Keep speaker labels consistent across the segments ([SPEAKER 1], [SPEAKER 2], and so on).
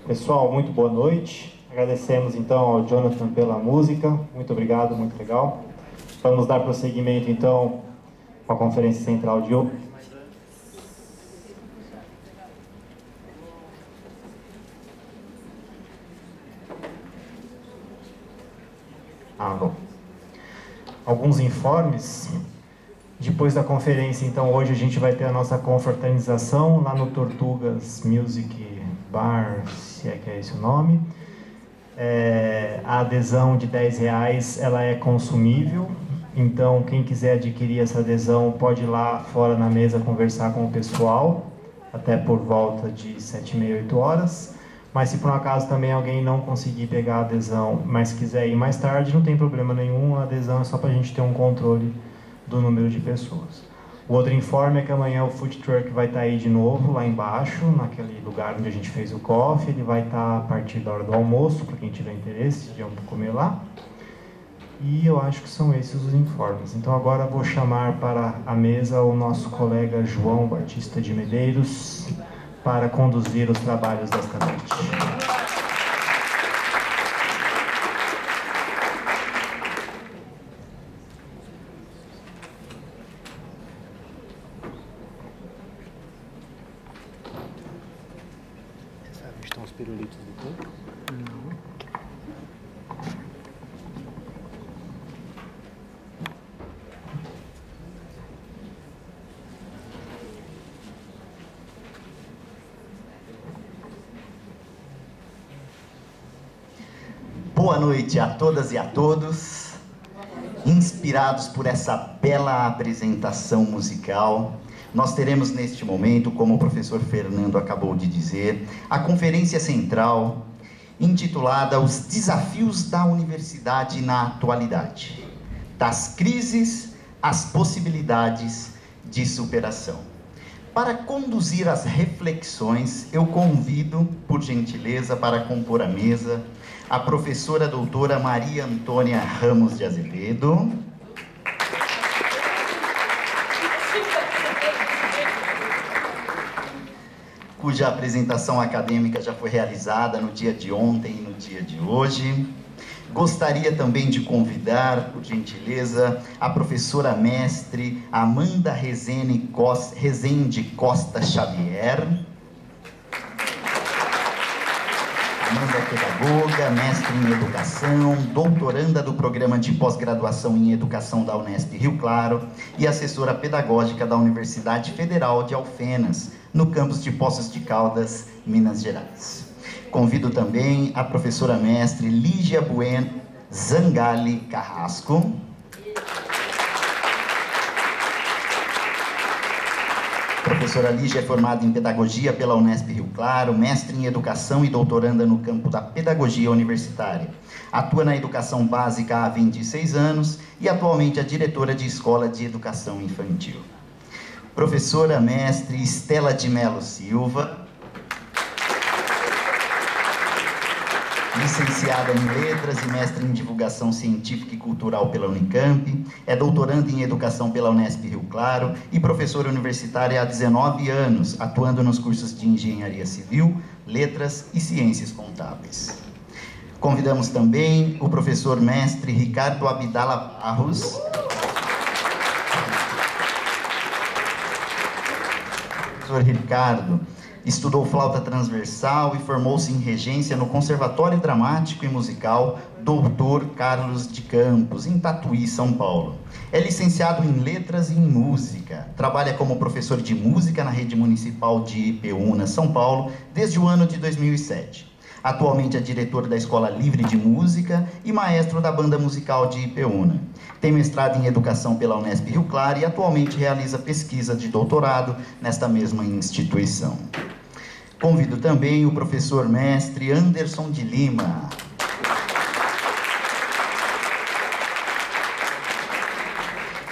[SPEAKER 1] Pessoal, muito boa noite. Agradecemos então ao Jonathan pela música. Muito obrigado, muito legal. Vamos dar prosseguimento então com a conferência central de hoje. Bom. Alguns informes. Depois da conferência, então, hoje a gente vai ter a nossa confraternização lá no Tortugas Music Bar, se é que é esse o nome. A adesão de R$10 ela é consumível, então quem quiser adquirir essa adesão pode ir lá fora na mesa conversar com o pessoal, até por volta de 7h30, 8 horas. Mas se por um acaso também alguém não conseguir pegar a adesão, mas quiser ir mais tarde, não tem problema nenhum, a adesão é só para a gente ter um controle do número de pessoas. O outro informe é que amanhã o food truck vai estar aí de novo, lá embaixo, naquele lugar onde a gente fez o coffee. Ele vai estar a partir da hora do almoço, para quem tiver interesse de comer lá. E eu acho que são esses os informes. Então agora vou chamar para a mesa o nosso colega João Batista de Medeiros para conduzir os trabalhos desta noite.
[SPEAKER 2] Os pirulitos do corpo? Não.
[SPEAKER 3] Boa noite a todas e a todos. Inspirados por essa bela apresentação musical, nós teremos neste momento, como o professor Fernando acabou de dizer, a conferência central intitulada Os Desafios da Universidade na Atualidade, das crises às possibilidades de superação. Para conduzir as reflexões, eu convido, por gentileza, para compor a mesa, a professora doutora Maria Antônia Ramos de Azevedo, cuja apresentação acadêmica já foi realizada no dia de ontem e no dia de hoje. Gostaria também de convidar, por gentileza, a professora mestre Amanda Rezende Costa Xavier. Amanda é pedagoga, mestre em educação, doutoranda do programa de pós-graduação em educação da Unesp Rio Claro e assessora pedagógica da Universidade Federal de Alfenas, no campus de Poços de Caldas, Minas Gerais. Convido também a professora mestre Lígia Bueno Zangali Carrasco. Professora Lígia é formada em Pedagogia pela Unesp Rio Claro, mestre em Educação e doutoranda no campo da Pedagogia Universitária. Atua na educação básica há 26 anos e atualmente é diretora de Escola de Educação Infantil. Professora mestre Estela de Melo Silva, licenciada em Letras e mestre em Divulgação Científica e Cultural pela Unicamp, é doutoranda em Educação pela Unesp Rio Claro e professora universitária há 19 anos, atuando nos cursos de Engenharia Civil, Letras e Ciências Contábeis. Convidamos também o professor mestre Ricardo Abdala Barros, professor Ricardo estudou flauta transversal e formou-se em regência no Conservatório Dramático e Musical Dr. Carlos de Campos, em Tatuí, São Paulo. É licenciado em Letras e em Música. Trabalha como professor de música na Rede Municipal de Ipeúna, São Paulo, desde o ano de 2007. Atualmente é diretor da Escola Livre de Música e maestro da Banda Musical de Ipeúna. Tem mestrado em Educação pela Unesp Rio Claro e atualmente realiza pesquisa de doutorado nesta mesma instituição. Convido também o professor mestre Anderson de Lima.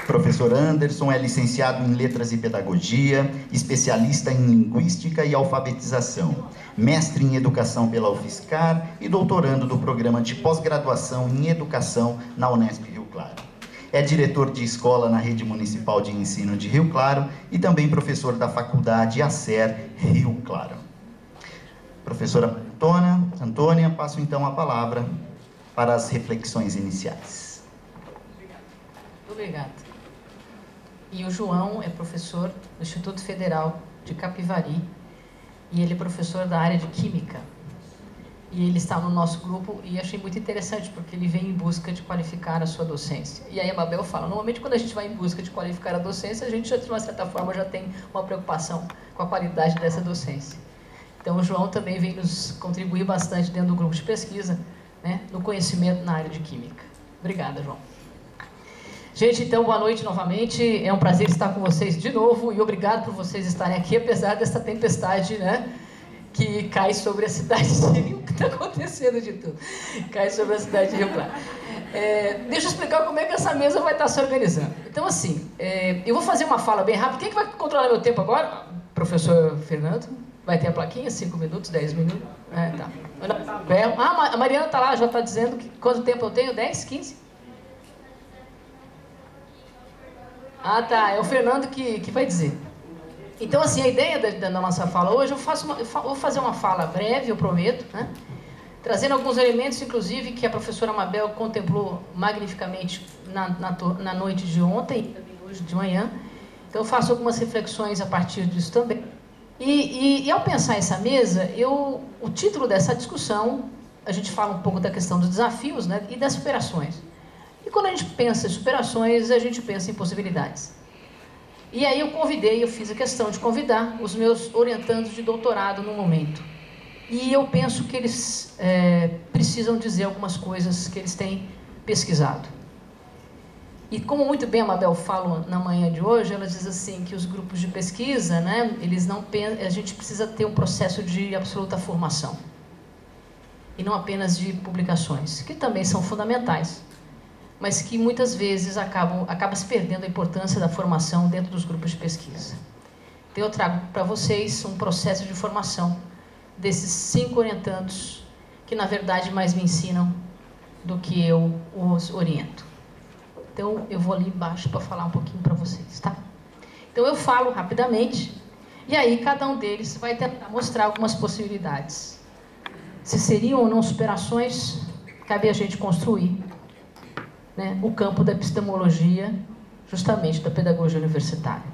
[SPEAKER 3] Professor Anderson é licenciado em Letras e Pedagogia, especialista em Linguística e Alfabetização, mestre em Educação pela UFSCar e doutorando do Programa de Pós-Graduação em Educação na Unesp Rio Claro. É diretor de escola na Rede Municipal de Ensino de Rio Claro e também professor da Faculdade ACER Rio Claro. Professora Antônia, passo então a palavra para as reflexões iniciais.
[SPEAKER 4] Obrigada. E o João é professor do Instituto Federal de Capivari e ele é professor da área de Química. E ele está no nosso grupo e achei muito interessante porque ele vem em busca de qualificar a sua docência. E aí a Mabel fala, normalmente quando a gente vai em busca de qualificar a docência, a gente já, de uma certa forma já tem uma preocupação com a qualidade dessa docência. Então o João também vem nos contribuir bastante dentro do grupo de pesquisa, né, no conhecimento na área de Química. Obrigada, João. Gente, então, boa noite novamente. É um prazer estar com vocês de novo e obrigado por vocês estarem aqui, apesar dessa tempestade, né, que cai sobre a cidade de Rio, o que está acontecendo de tudo. Cai sobre a cidade de Rio Claro. Deixa eu explicar como é que essa mesa vai estar se organizando. Então, assim, eu vou fazer uma fala bem rápida. Quem que vai controlar meu tempo agora? Professor Fernando? Vai ter a plaquinha? 5 minutos, 10 minutos? Tá. A Mariana está lá, já está dizendo que, quanto tempo eu tenho? 10, 15? Ah, tá. É o Fernando que vai dizer. Então, assim, a ideia da nossa fala hoje, eu vou fazer uma fala breve, eu prometo, né? Trazendo alguns elementos, inclusive, que a professora Mabel contemplou magnificamente na noite de ontem e também hoje de manhã. Então, eu faço algumas reflexões a partir disso também. E ao pensar essa mesa, o título dessa discussão, a gente fala um pouco da questão dos desafios, né, e das superações. E quando a gente pensa em superações, a gente pensa em possibilidades. E aí eu fiz a questão de convidar os meus orientandos de doutorado no momento. E eu penso que eles precisam dizer algumas coisas que eles têm pesquisado. E como muito bem a Mabel fala na manhã de hoje, ela diz assim que os grupos de pesquisa, né, a gente precisa ter um processo de absoluta formação. E não apenas de publicações, que também são fundamentais, mas que muitas vezes acaba se perdendo a importância da formação dentro dos grupos de pesquisa. Então eu trago para vocês um processo de formação desses 5 orientandos que, na verdade, mais me ensinam do que eu os oriento. Então eu vou ali embaixo para falar um pouquinho para vocês, tá? Então eu falo rapidamente e aí cada um deles vai tentar mostrar algumas possibilidades. Se seriam ou não superações, cabe a gente construir, né, o campo da epistemologia, justamente da pedagogia universitária.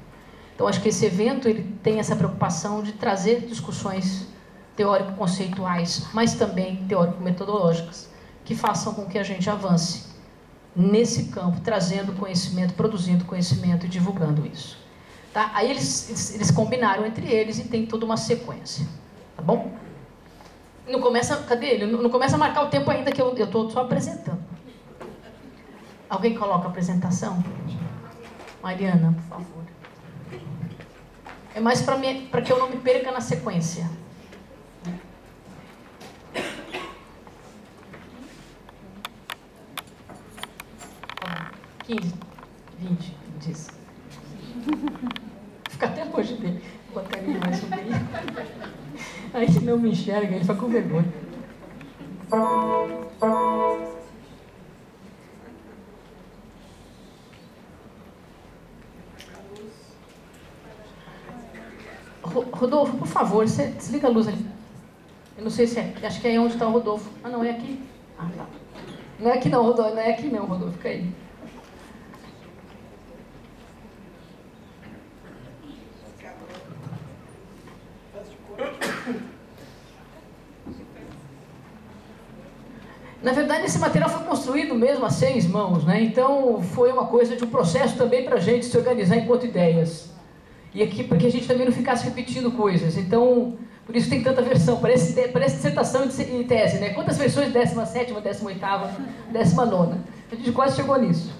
[SPEAKER 4] Então, acho que esse evento ele tem essa preocupação de trazer discussões teórico-conceituais, mas também teórico-metodológicas, que façam com que a gente avance nesse campo, trazendo conhecimento, produzindo conhecimento e divulgando isso. Tá? Aí eles combinaram entre eles e tem toda uma sequência. Tá bom? Não começa, cadê ele? Não começa a marcar o tempo ainda, que eu estou só apresentando. Alguém coloca a apresentação? Mariana, por favor. É mais para que eu não me perca na sequência. 15, 20, diz. Fica até longe dele. Vou botar ele mais um pouquinho. Aí ele não me enxerga, ele fica com vergonha. Rodolfo, por favor, você desliga a luz ali. Eu não sei se é. Acho que é aí onde está o Rodolfo. Ah, não, é aqui. Ah, tá. Não é aqui não, Rodolfo. Não é aqui não, Rodolfo. Fica aí. Na verdade, esse material foi construído mesmo a 6 mãos, né? Então, foi uma coisa de um processo também para a gente se organizar enquanto ideias. E aqui, porque a gente também não ficasse repetindo coisas. Então, por isso tem tanta versão. Parece dissertação e tese, né? Quantas versões? 17ª, 18ª, 19ª. A gente quase chegou nisso.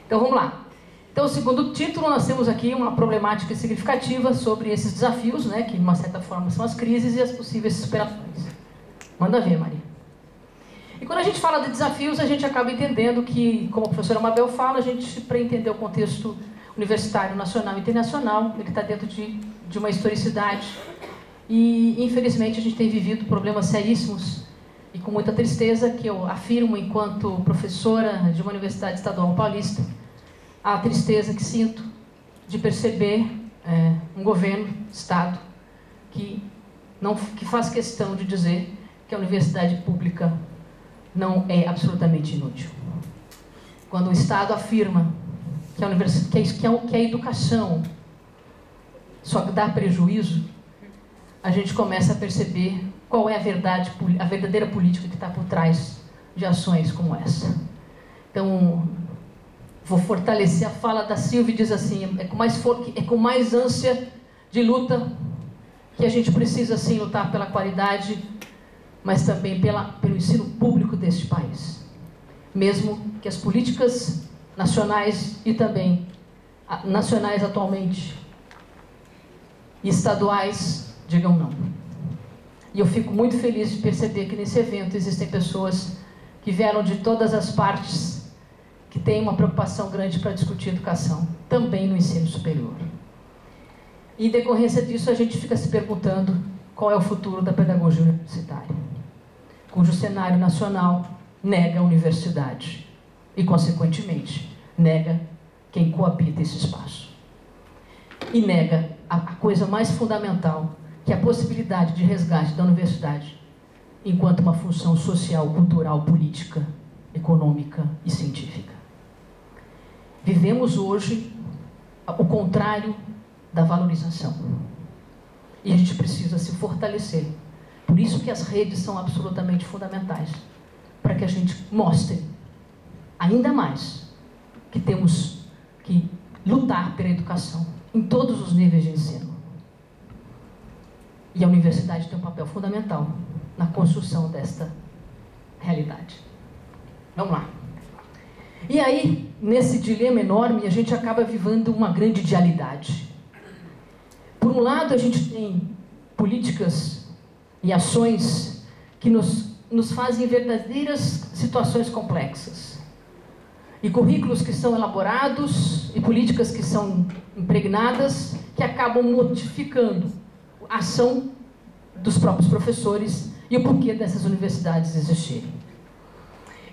[SPEAKER 4] Então, vamos lá. Então, segundo o título, nós temos aqui uma problemática significativa sobre esses desafios, né? Que, de uma certa forma, são as crises e as possíveis superações. Manda ver, Maria. E quando a gente fala de desafios, a gente acaba entendendo que, como a professora Mabel fala, a gente, para entender o contexto universitário, nacional e internacional, ele está dentro de uma historicidade. E, infelizmente, a gente tem vivido problemas seríssimos e com muita tristeza, que eu afirmo enquanto professora de uma universidade estadual paulista, a tristeza que sinto de perceber um governo, Estado, que que faz questão de dizer que a universidade pública não é absolutamente inútil. Quando o Estado afirma que a educação só dá prejuízo, a gente começa a perceber qual é a verdadeira política que está por trás de ações como essa. Então, vou fortalecer a fala da Silvia e diz assim, é com mais ânsia de luta que a gente precisa, sim, lutar pela qualidade, mas também pelo ensino público deste país. Mesmo que as políticas nacionais e também nacionais atualmente e estaduais digam não. E eu fico muito feliz de perceber que nesse evento existem pessoas que vieram de todas as partes, que têm uma preocupação grande para discutir educação, também no ensino superior. E em decorrência disso, a gente fica se perguntando qual é o futuro da pedagogia universitária, cujo cenário nacional nega a universidade e, consequentemente, nega quem coabita esse espaço. E nega a coisa mais fundamental, que é a possibilidade de resgate da universidade enquanto uma função social, cultural, política, econômica e científica. Vivemos hoje o contrário da valorização. E a gente precisa se fortalecer. Por isso que as redes são absolutamente fundamentais, para que a gente mostre ainda mais que temos que lutar pela educação em todos os níveis de ensino. E a universidade tem um papel fundamental na construção desta realidade. Vamos lá. E aí, nesse dilema enorme, a gente acaba vivendo uma grande dualidade. Por um lado, a gente tem políticas e ações que nos fazem verdadeiras situações complexas. E currículos que são elaborados e políticas que são impregnadas, que acabam modificando a ação dos próprios professores e o porquê dessas universidades existirem.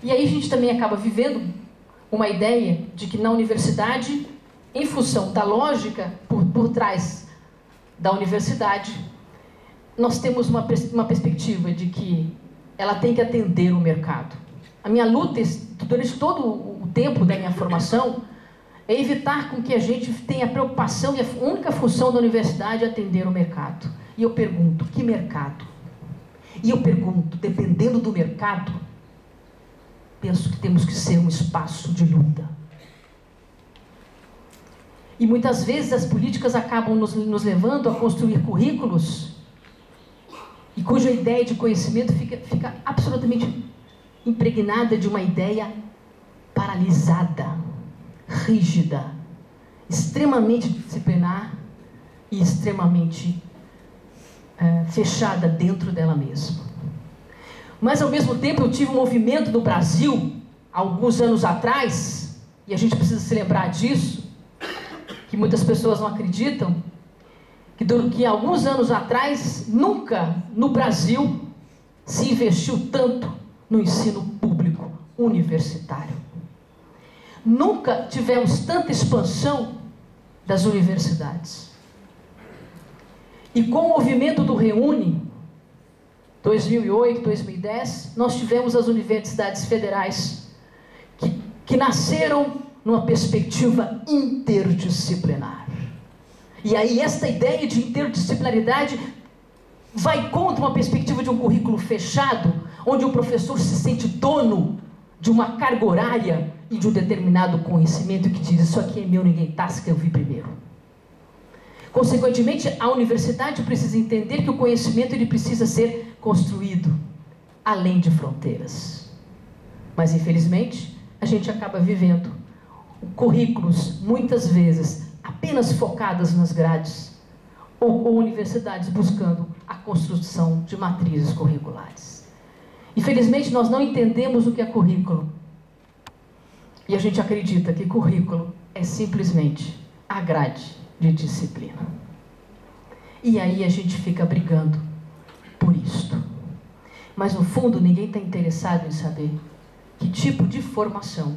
[SPEAKER 4] E aí a gente também acaba vivendo uma ideia de que na universidade, em função da lógica por trás da universidade, nós temos uma perspectiva de que ela tem que atender o mercado. A minha luta durante todo o tempo da minha formação é evitar com que a gente tenha a preocupação e a única função da universidade é atender o mercado. E eu pergunto, que mercado? E eu pergunto, dependendo do mercado, penso que temos que ser um espaço de luta. E muitas vezes as políticas acabam nos levando a construir currículos e cuja ideia de conhecimento fica absolutamente impregnada de uma ideia paralisada, rígida, extremamente disciplinar e extremamente fechada dentro dela mesma. Mas, ao mesmo tempo, eu tive um movimento no Brasil, alguns anos atrás, e a gente precisa se lembrar disso, que muitas pessoas não acreditam, que alguns anos atrás, nunca no Brasil se investiu tanto no ensino público universitário. Nunca tivemos tanta expansão das universidades. E com o movimento do Reúne, 2008, 2010, nós tivemos as universidades federais que nasceram numa perspectiva interdisciplinar. E aí esta ideia de interdisciplinaridade vai contra uma perspectiva de um currículo fechado, onde o professor se sente dono de uma carga horária e de um determinado conhecimento que diz, isso aqui é meu, ninguém tasca, eu vi primeiro. Consequentemente, a universidade precisa entender que o conhecimento ele precisa ser construído além de fronteiras. Mas, infelizmente, a gente acaba vivendo currículos, muitas vezes, apenas focadas nas grades, ou universidades buscando a construção de matrizes curriculares. Infelizmente, nós não entendemos o que é currículo. E a gente acredita que currículo é simplesmente a grade de disciplina. E aí a gente fica brigando por isto. Mas, no fundo, ninguém está interessado em saber que tipo de formação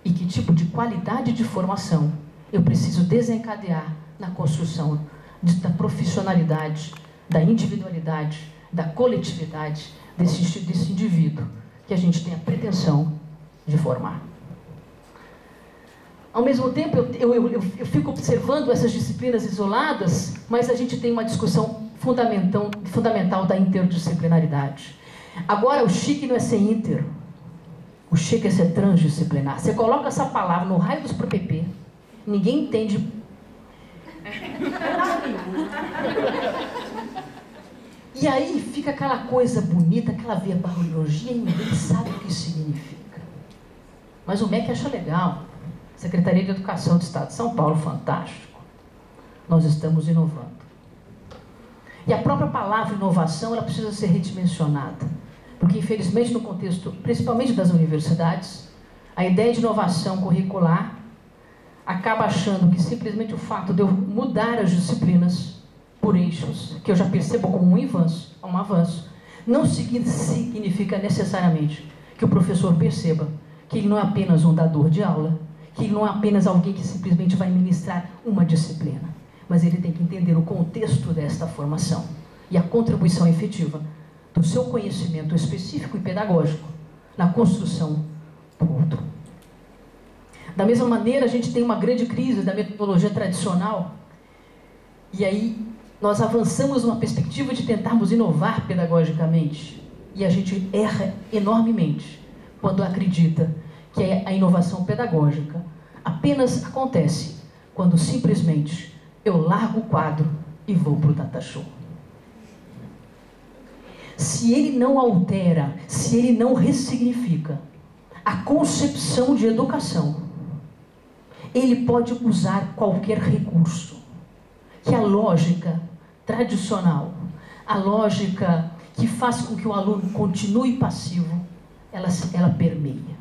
[SPEAKER 4] e que tipo de qualidade de formação eu preciso desencadear na construção da profissionalidade da individualidade, da coletividade desse indivíduo que a gente tem a pretensão de formar. Ao mesmo tempo, eu fico observando essas disciplinas isoladas, mas a gente tem uma discussão fundamental da interdisciplinaridade. Agora, o chique não é ser inter, o chique é ser transdisciplinar. Você coloca essa palavra no raio dos PPP, ninguém entende. E aí fica aquela coisa bonita, aquela verborologia, e ninguém sabe o que significa. Mas o MEC acha legal. Secretaria de Educação do Estado de São Paulo, fantástico. Nós estamos inovando. E a própria palavra inovação, ela precisa ser redimensionada. Porque, infelizmente, no contexto, principalmente das universidades, a ideia de inovação curricular acaba achando que simplesmente o fato de eu mudar as disciplinas por eixos, que eu já percebo como um avanço, não significa necessariamente que o professor perceba que ele não é apenas um dador de aula, que ele não é apenas alguém que simplesmente vai ministrar uma disciplina, mas ele tem que entender o contexto desta formação e a contribuição efetiva do seu conhecimento específico e pedagógico na construção do outro. Da mesma maneira, a gente tem uma grande crise da metodologia tradicional, e aí nós avançamos numa perspectiva de tentarmos inovar pedagogicamente, e a gente erra enormemente quando acredita que a inovação pedagógica apenas acontece quando simplesmente eu largo o quadro e vou para o data show. Se ele não altera, se ele não ressignifica a concepção de educação, ele pode usar qualquer recurso, que a lógica tradicional, a lógica que faz com que o aluno continue passivo, ela permeia.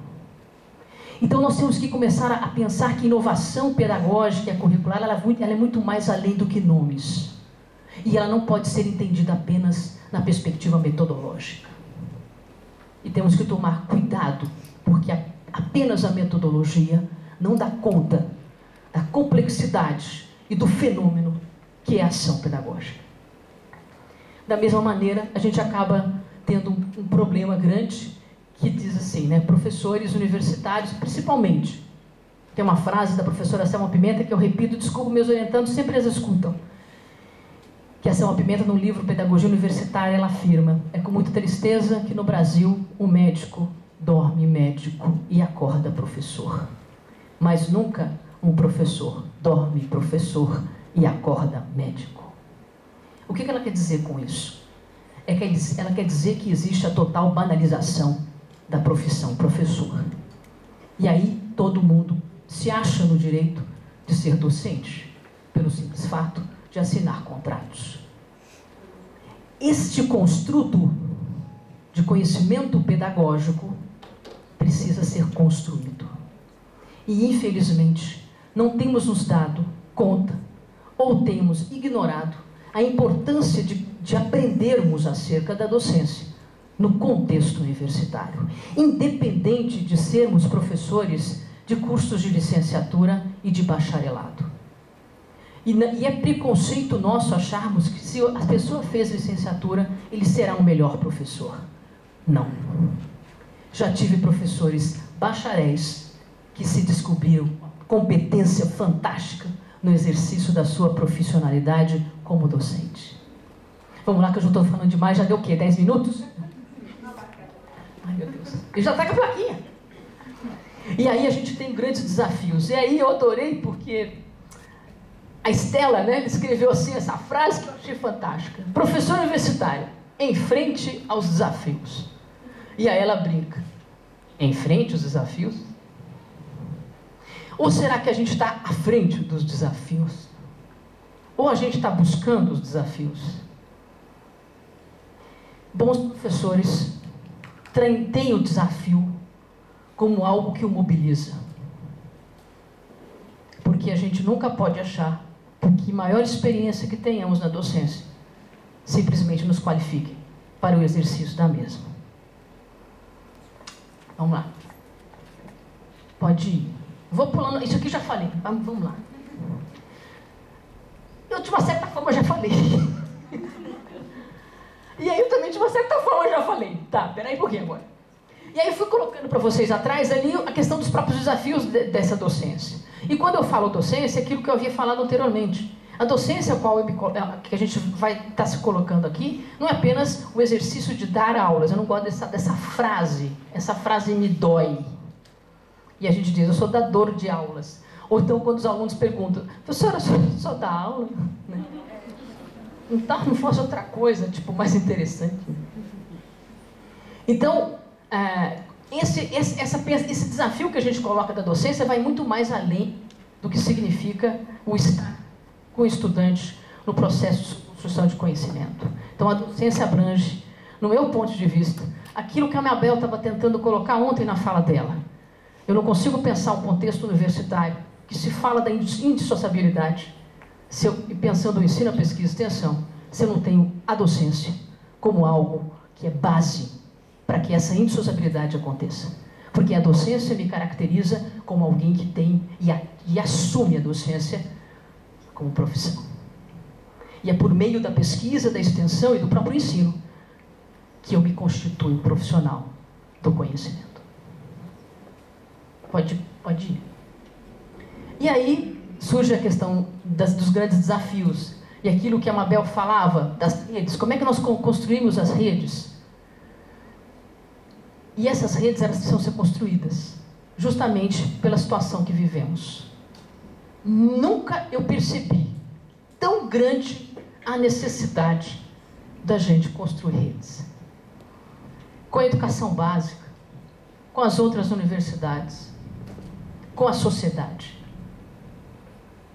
[SPEAKER 4] Então nós temos que começar a pensar que inovação pedagógica e curricular, ela é muito mais além do que nomes. E ela não pode ser entendida apenas na perspectiva metodológica. E temos que tomar cuidado, porque apenas a metodologia não dá conta da complexidade e do fenômeno que é a ação pedagógica. Da mesma maneira, a gente acaba tendo um problema grande que diz assim, né, professores universitários, principalmente. Tem uma frase da professora Selma Pimenta que eu repito, desculpa, meus orientandos sempre as escutam. Que a Selma Pimenta, no livro Pedagogia Universitária, ela afirma: é com muita tristeza que no Brasil o médico dorme médico e acorda professor. Mas nunca um professor dorme professor e acorda médico. O que ela quer dizer com isso? Ela quer dizer que existe a total banalização da profissão professor. E aí todo mundo se acha no direito de ser docente, pelo simples fato de assinar contratos. Este construto de conhecimento pedagógico precisa ser construído. E, infelizmente, não temos nos dado conta, ou temos ignorado, a importância de aprendermos acerca da docência no contexto universitário, independente de sermos professores de cursos de licenciatura e de bacharelado. E é preconceito nosso acharmos que se a pessoa fez licenciatura, ele será um melhor professor. Não. Já tive professores bacharéis que se descobriram competência fantástica no exercício da sua profissionalidade como docente. Vamos lá que eu já estou falando demais, já deu o quê? 10 minutos? Ai, meu Deus. E já está com a plaquinha. E aí a gente tem grandes desafios. E aí eu adorei porque a Estela, né, escreveu assim essa frase que eu achei fantástica. Professor universitário, em frente aos desafios. E aí ela brinca. Em frente aos desafios? Ou será que a gente está à frente dos desafios? Ou a gente está buscando os desafios? Bons professores têm o desafio como algo que o mobiliza. Porque a gente nunca pode achar que maior experiência que tenhamos na docência simplesmente nos qualifique para o exercício da mesma. Vamos lá. Pode ir. Vou pulando. Isso aqui já falei. Vamos lá. Eu, de uma certa forma, já falei. E aí eu também, de uma certa forma, já falei, tá, peraí um pouquinho agora. E aí fui colocando para vocês atrás ali a questão dos próprios desafios dessa docência. E quando eu falo docência, é aquilo que eu havia falado anteriormente. A docência que a gente vai estar se colocando aqui não é apenas o exercício de dar aulas. Eu não gosto dessa frase. Essa frase me dói. E a gente diz, eu sou dador de aulas. Ou então quando os alunos perguntam, professora, só dá aula? Então não fosse outra coisa, tipo, mais interessante. Então, esse desafio que a gente coloca da docência vai muito mais além do que significa o estar com o estudante no processo de construção de conhecimento. Então a docência abrange, no meu ponto de vista, aquilo que a Mabel estava tentando colocar ontem na fala dela. Eu não consigo pensar um contexto universitário que se fala da indissociabilidade, pensando no ensino, a pesquisa e extensão, se eu não tenho a docência como algo que é base para que essa indissociabilidade aconteça. Porque a docência me caracteriza como alguém que tem e assume a docência como profissão. E é por meio da pesquisa, da extensão e do próprio ensino que eu me constituo um profissional do conhecimento. Pode ir. E aí surge a questão dos grandes desafios. E aquilo que a Mabel falava das redes. Como é que nós construímos as redes? E essas redes, elas precisam ser construídas justamente pela situação que vivemos. Nunca eu percebi tão grande a necessidade da gente construir redes. Com a educação básica, com as outras universidades, com a sociedade.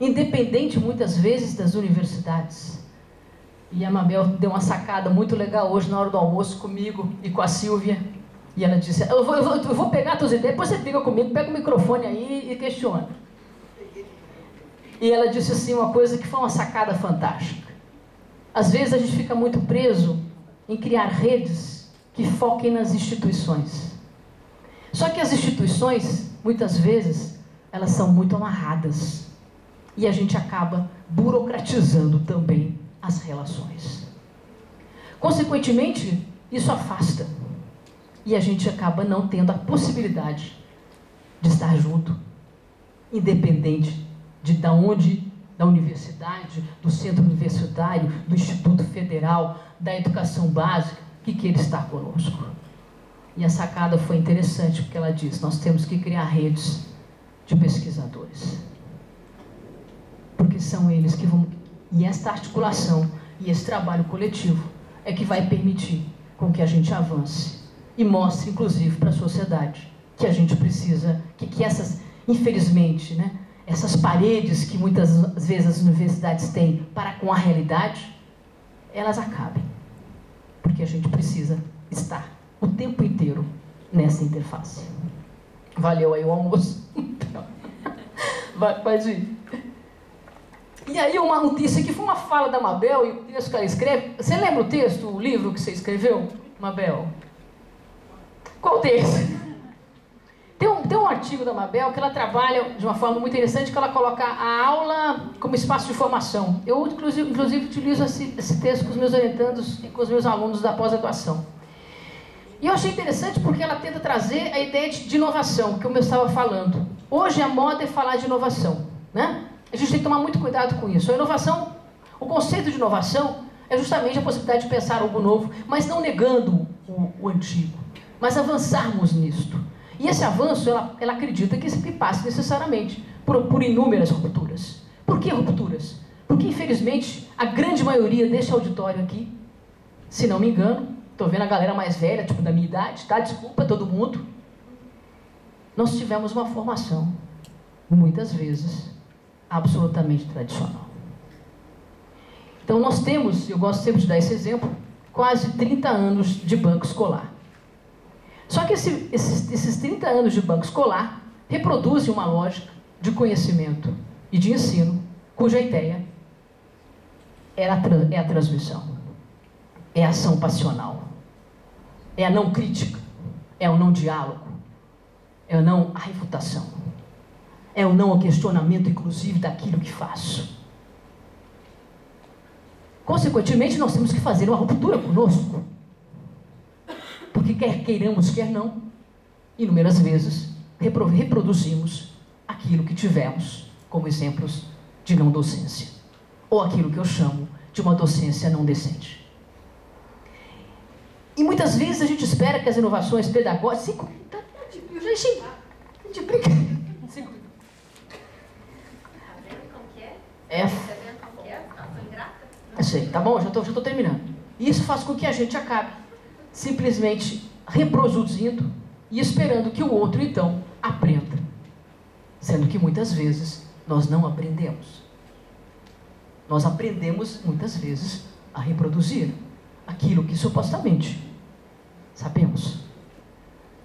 [SPEAKER 4] Independente, muitas vezes, das universidades. E a Mabel deu uma sacada muito legal hoje, na hora do almoço, comigo e com a Silvia. E ela disse, eu vou pegar as tuas ideias, depois você fica comigo, pega o microfone aí e questiona. E ela disse assim uma coisa que foi uma sacada fantástica. Às vezes a gente fica muito preso em criar redes que foquem nas instituições. Só que as instituições, muitas vezes, elas são muito amarradas. E a gente acaba burocratizando também as relações. Consequentemente, isso afasta. E a gente acaba não tendo a possibilidade de estar junto, independente da universidade, do centro universitário, do Instituto Federal, da educação básica, que queira estar conosco. E a sacada foi interessante, porque ela diz, nós temos que criar redes de pesquisadores. Porque são eles que vão... E esta articulação e esse trabalho coletivo é que vai permitir com que a gente avance e mostre, inclusive, para a sociedade que a gente precisa, que essas, infelizmente, né, essas paredes que muitas vezes as universidades têm para com a realidade, elas acabem. Porque a gente precisa estar o tempo inteiro nessa interface. Valeu aí o almoço. Pode ir. E aí uma notícia que foi uma fala da Mabel e o texto que ela escreve. Você lembra o texto, o livro que você escreveu, Mabel? Qual texto? Tem um artigo da Mabel que ela trabalha de uma forma muito interessante, que ela coloca a aula como espaço de formação. Eu, inclusive utilizo esse texto com os meus orientandos e com os meus alunos da pós-graduação. E eu achei interessante porque ela tenta trazer a ideia de inovação, que eu estava falando. Hoje a moda é falar de inovação, né? A gente tem que tomar muito cuidado com isso. A inovação, o conceito de inovação é justamente a possibilidade de pensar algo novo, mas não negando o antigo, mas avançarmos nisto. E esse avanço, ela acredita que passe necessariamente por inúmeras rupturas. Por que rupturas? Porque, infelizmente, a grande maioria deste auditório aqui, se não me engano, estou vendo a galera mais velha, tipo da minha idade, tá? Desculpa todo mundo. Nós tivemos uma formação, muitas vezes, absolutamente tradicional. Então nós temos, eu gosto sempre de dar esse exemplo, quase 30 anos de banco escolar. Só que esses 30 anos de banco escolar reproduzem uma lógica de conhecimento e de ensino, cuja ideia é a transmissão, é a ação passional, é a não crítica, é o não diálogo, é o não a refutação, é o não ao questionamento, inclusive, daquilo que faço. Consequentemente, nós temos que fazer uma ruptura conosco. Porque quer queiramos, quer não, inúmeras vezes reproduzimos aquilo que tivemos como exemplos de não docência. Ou aquilo que eu chamo de uma docência não decente. E muitas vezes a gente espera que as inovações pedagógicas... Gente, brinca. Eu sei, tá bom? Já estou terminando. E isso faz com que a gente acabe simplesmente reproduzindo e esperando que o outro, então, aprenda. Sendo que muitas vezes nós não aprendemos. Nós aprendemos, muitas vezes, a reproduzir aquilo que supostamente sabemos.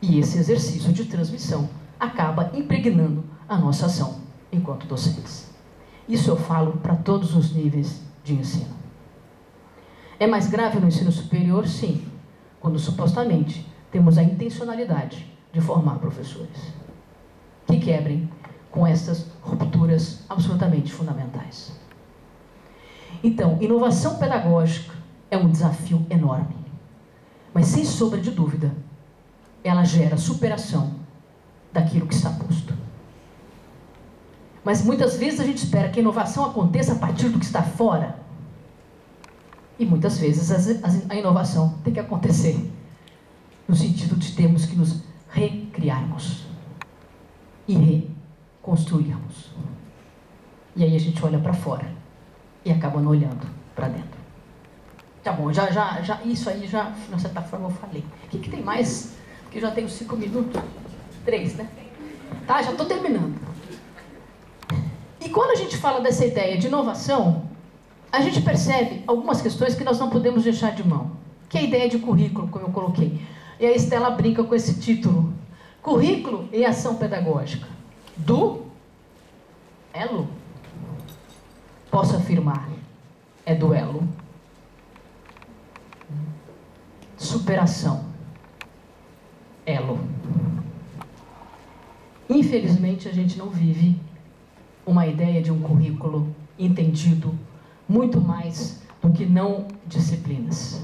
[SPEAKER 4] E esse exercício de transmissão acaba impregnando a nossa ação enquanto docentes. Isso eu falo para todos os níveis de ensino. É mais grave no ensino superior, sim, quando supostamente temos a intencionalidade de formar professores que quebrem com essas rupturas absolutamente fundamentais. Então, inovação pedagógica é um desafio enorme, mas sem sombra de dúvida, ela gera superação daquilo que está posto. Mas muitas vezes a gente espera que a inovação aconteça a partir do que está fora. E muitas vezes a inovação tem que acontecer no sentido de termos que nos recriarmos e reconstruirmos. E aí a gente olha para fora e acaba não olhando para dentro. Tá bom, isso aí já, de certa forma, eu falei. O que tem mais? Porque já tenho 5 minutos. 3, né? Tá, já estou terminando. E quando a gente fala dessa ideia de inovação, a gente percebe algumas questões que nós não podemos deixar de mão. Que é a ideia de currículo, como eu coloquei. E a Estela brinca com esse título. Currículo e ação pedagógica. Duelo? Posso afirmar, é duelo. Superação. Elo. Infelizmente, a gente não vive uma ideia de um currículo entendido muito mais do que não disciplinas.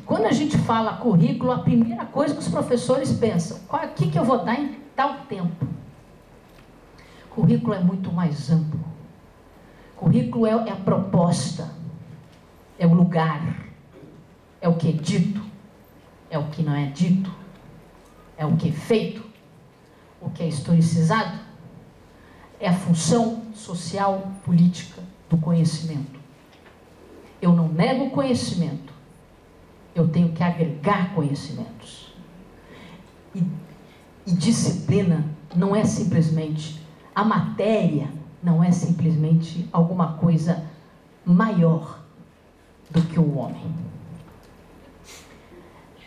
[SPEAKER 4] Quando a gente fala currículo, a primeira coisa que os professores pensam, o que eu vou dar em tal tempo? Currículo é muito mais amplo. Currículo é a proposta, é o lugar, é o que é dito, é o que não é dito, é o que é feito, o que é historicizado, é a função social, política do conhecimento. Eu não nego conhecimento, eu tenho que agregar conhecimentos. E disciplina não é simplesmente, a matéria não é simplesmente alguma coisa maior do que o homem.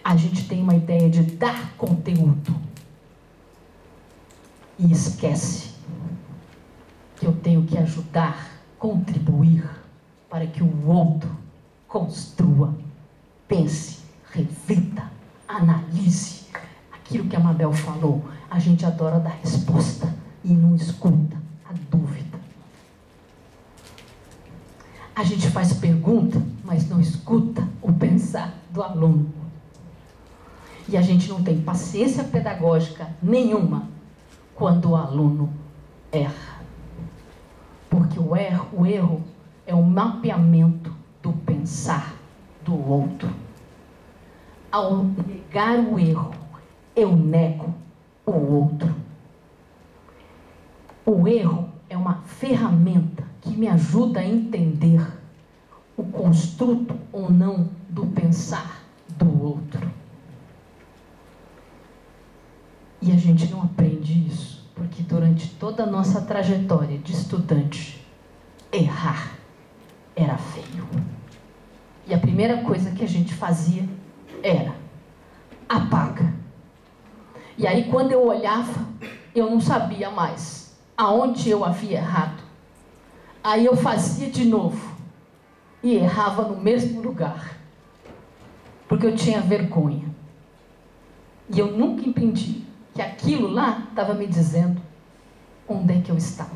[SPEAKER 4] A gente tem uma ideia de dar conteúdo e esquece que eu tenho que ajudar, contribuir para que o outro construa, pense, reflita, analise. Aquilo que a Mabel falou, a gente adora dar resposta e não escuta a dúvida. A gente faz pergunta, mas não escuta o pensar do aluno. E a gente não tem paciência pedagógica nenhuma quando o aluno erra. Porque o erro é o mapeamento do pensar do outro. Ao negar o erro, eu nego o outro. O erro é uma ferramenta que me ajuda a entender o construto ou não do pensar do outro. E a gente não aprende isso, porque durante toda a nossa trajetória de estudante, errar era feio. E a primeira coisa que a gente fazia era apaga. E aí quando eu olhava, eu não sabia mais aonde eu havia errado. Aí eu fazia de novo e errava no mesmo lugar, porque eu tinha vergonha. E eu nunca entendi que aquilo lá estava me dizendo onde é que eu estava.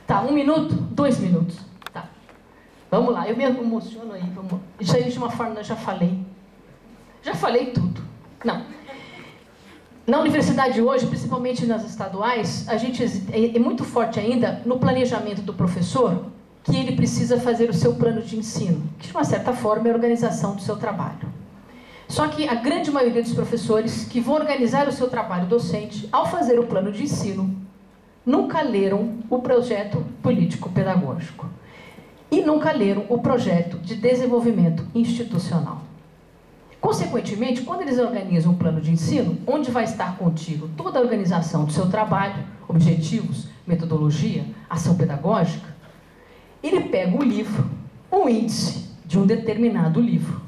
[SPEAKER 4] Tá, 1 minuto, 2 minutos. Tá. Vamos lá, eu me emociono aí. Isso aí de uma forma eu já falei. Já falei tudo. Não. Na universidade hoje, principalmente nas estaduais, a gente é muito forte ainda no planejamento do professor, que ele precisa fazer o seu plano de ensino, que de uma certa forma é a organização do seu trabalho. Só que a grande maioria dos professores que vão organizar o seu trabalho docente, ao fazer o plano de ensino, nunca leram o projeto político-pedagógico. E nunca leram o projeto de desenvolvimento institucional. Consequentemente, quando eles organizam um plano de ensino, onde vai estar contigo toda a organização do seu trabalho, objetivos, metodologia, ação pedagógica, ele pega o livro, um índice de um determinado livro,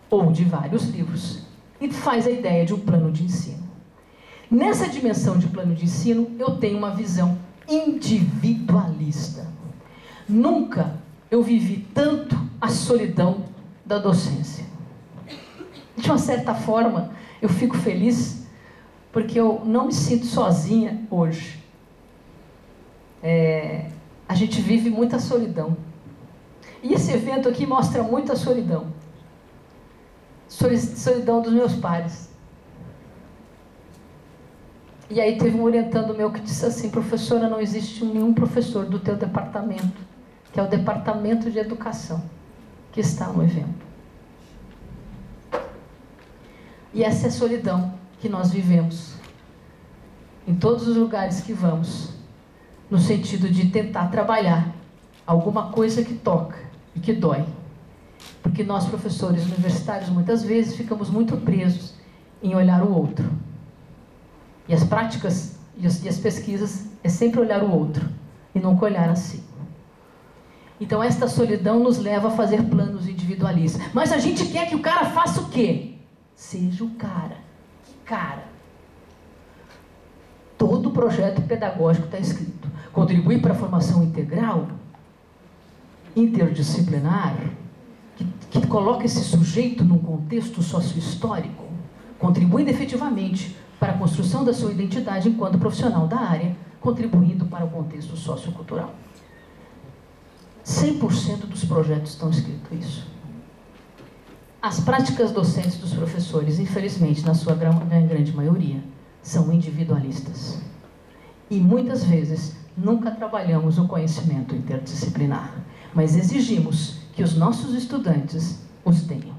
[SPEAKER 4] ou de vários livros, e faz a ideia de um plano de ensino. Nessa dimensão de plano de ensino, eu tenho uma visão individualista. Nunca eu vivi tanto a solidão da docência. De uma certa forma, eu fico feliz porque eu não me sinto sozinha hoje. A gente vive muita solidão. E esse evento aqui mostra muita solidão. Solidão dos meus pares. E aí teve um orientando meu que disse assim: professora, não existe nenhum professor do teu departamento, que é o departamento de educação, que está no evento. E essa é a solidão que nós vivemos em todos os lugares que vamos, no sentido de tentar trabalhar alguma coisa que toca e que dói. Porque nós, professores universitários, muitas vezes ficamos muito presos em olhar o outro. E as práticas e as pesquisas é sempre olhar o outro e nunca olhar a si. Então esta solidão nos leva a fazer planos individualistas. Mas a gente quer que o cara faça o quê? Seja o cara. Que cara? Todo projeto pedagógico está escrito: contribuir para a formação integral, interdisciplinar, que coloca esse sujeito num contexto sociohistórico, contribuindo efetivamente para a construção da sua identidade enquanto profissional da área, contribuindo para o contexto sociocultural. 100% dos projetos estão escritos isso. As práticas docentes dos professores, infelizmente, na sua grande maioria, são individualistas. E muitas vezes nunca trabalhamos o conhecimento interdisciplinar, mas exigimos que os nossos estudantes os tenham.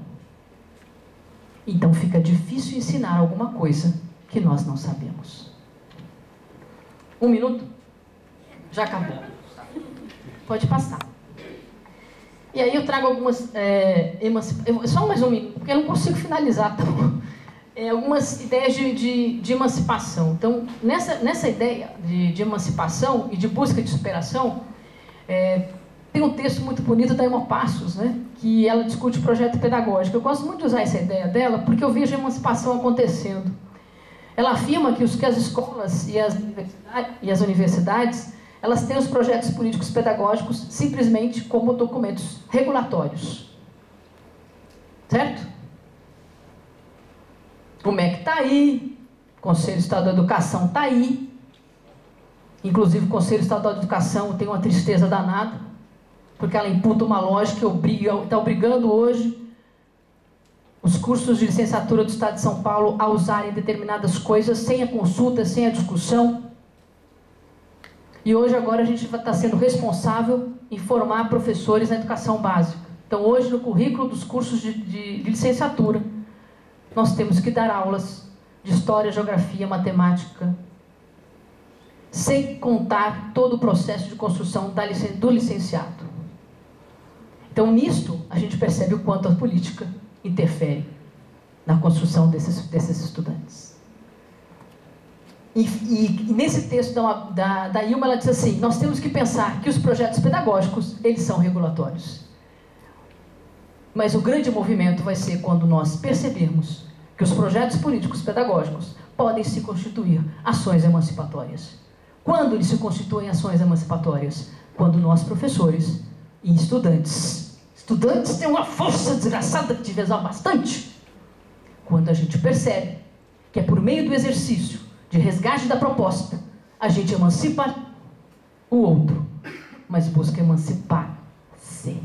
[SPEAKER 4] Então fica difícil ensinar alguma coisa que nós não sabemos. 1 minuto? Já acabou. Pode passar. E aí eu trago algumas... só mais 1 minuto, porque eu não consigo finalizar. Algumas ideias de emancipação. Então, nessa ideia de emancipação e de busca de superação, tem um texto muito bonito da Emma Passos, né, que ela discute o projeto pedagógico. Eu gosto muito de usar essa ideia dela, porque eu vejo a emancipação acontecendo. Ela afirma que as escolas e as universidades, elas têm os projetos políticos pedagógicos simplesmente como documentos regulatórios. Certo? O MEC está aí, o Conselho Estadual da Educação está aí. Inclusive o Conselho Estadual da Educação tem uma tristeza danada, porque ela imputa uma lógica que está obrigando hoje os cursos de licenciatura do Estado de São Paulo a usarem determinadas coisas sem a consulta, sem a discussão. E hoje, agora, a gente está sendo responsável em formar professores na educação básica. Então, hoje, no currículo dos cursos de licenciatura, nós temos que dar aulas de história, geografia, matemática, sem contar todo o processo de construção do licenciado. Então, nisto, a gente percebe o quanto a política interfere na construção desses estudantes. E nesse texto da Ilma, ela diz assim: nós temos que pensar que os projetos pedagógicos, eles são regulatórios. Mas o grande movimento vai ser quando nós percebermos que os projetos políticos pedagógicos podem se constituir ações emancipatórias. Quando eles se constituem ações emancipatórias? Quando nós, professores e estudantes têm uma força desgraçada que devia usar bastante. Quando a gente percebe que é por meio do exercício de resgate da proposta, a gente emancipa o outro, mas busca emancipar-se.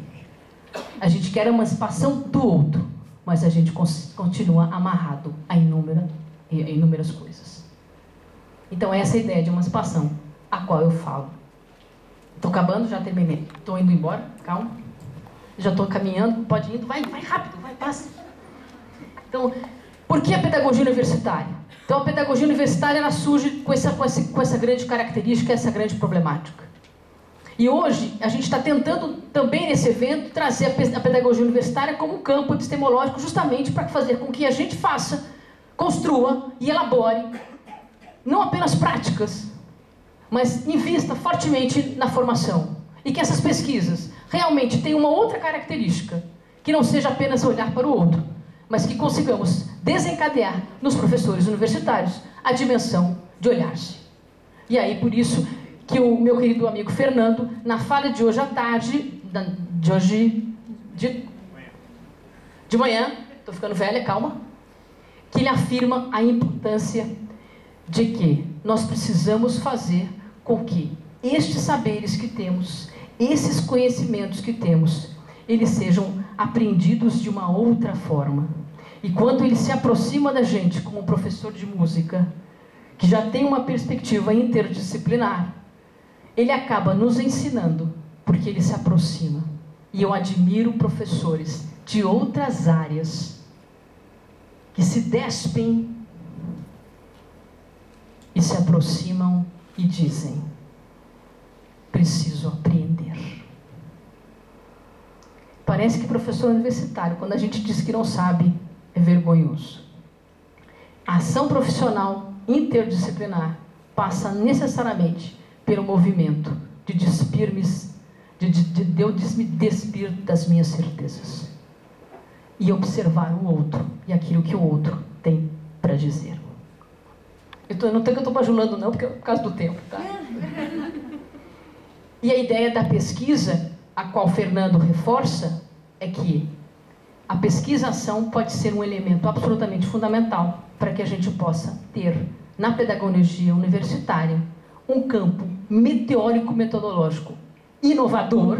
[SPEAKER 4] A gente quer a emancipação do outro, mas a gente continua amarrado a inúmeras coisas. Então, essa é a ideia de emancipação, a qual eu falo. Estou acabando, já terminei. Estou indo embora, calma. Já estou caminhando, pode ir, vai rápido, vai, passa. Então, por que a pedagogia universitária? Então, a pedagogia universitária ela surge com essa grande característica, essa grande problemática. E hoje, a gente está tentando também nesse evento trazer a pedagogia universitária como um campo epistemológico justamente para fazer com que a gente faça, construa e elabore não apenas práticas, mas invista fortemente na formação. E que essas pesquisas realmente tenham uma outra característica, que não seja apenas olhar para o outro, mas que consigamos desencadear nos professores universitários a dimensão de olhar-se. E aí, por isso, que o meu querido amigo Fernando, na fala de hoje à tarde, de manhã, estou ficando velha, calma, que ele afirma a importância de que nós precisamos fazer com que estes saberes que temos, esses conhecimentos que temos, eles sejam aprendidos de uma outra forma. E quando ele se aproxima da gente como professor de música, que já tem uma perspectiva interdisciplinar, ele acaba nos ensinando, porque ele se aproxima. E eu admiro professores de outras áreas que se despem e se aproximam e dizem: preciso aprender. Parece que professor universitário, quando a gente diz que não sabe, é vergonhoso. A ação profissional interdisciplinar passa necessariamente pelo movimento de eu me despir das minhas certezas e observar o outro e aquilo que o outro tem para dizer. Não tem que eu estou bajulando não, porque é por causa do tempo, tá? E a ideia da pesquisa, a qual Fernando reforça, é que a pesquisação pode ser um elemento absolutamente fundamental para que a gente possa ter, na pedagogia universitária, um campo meteórico-metodológico inovador,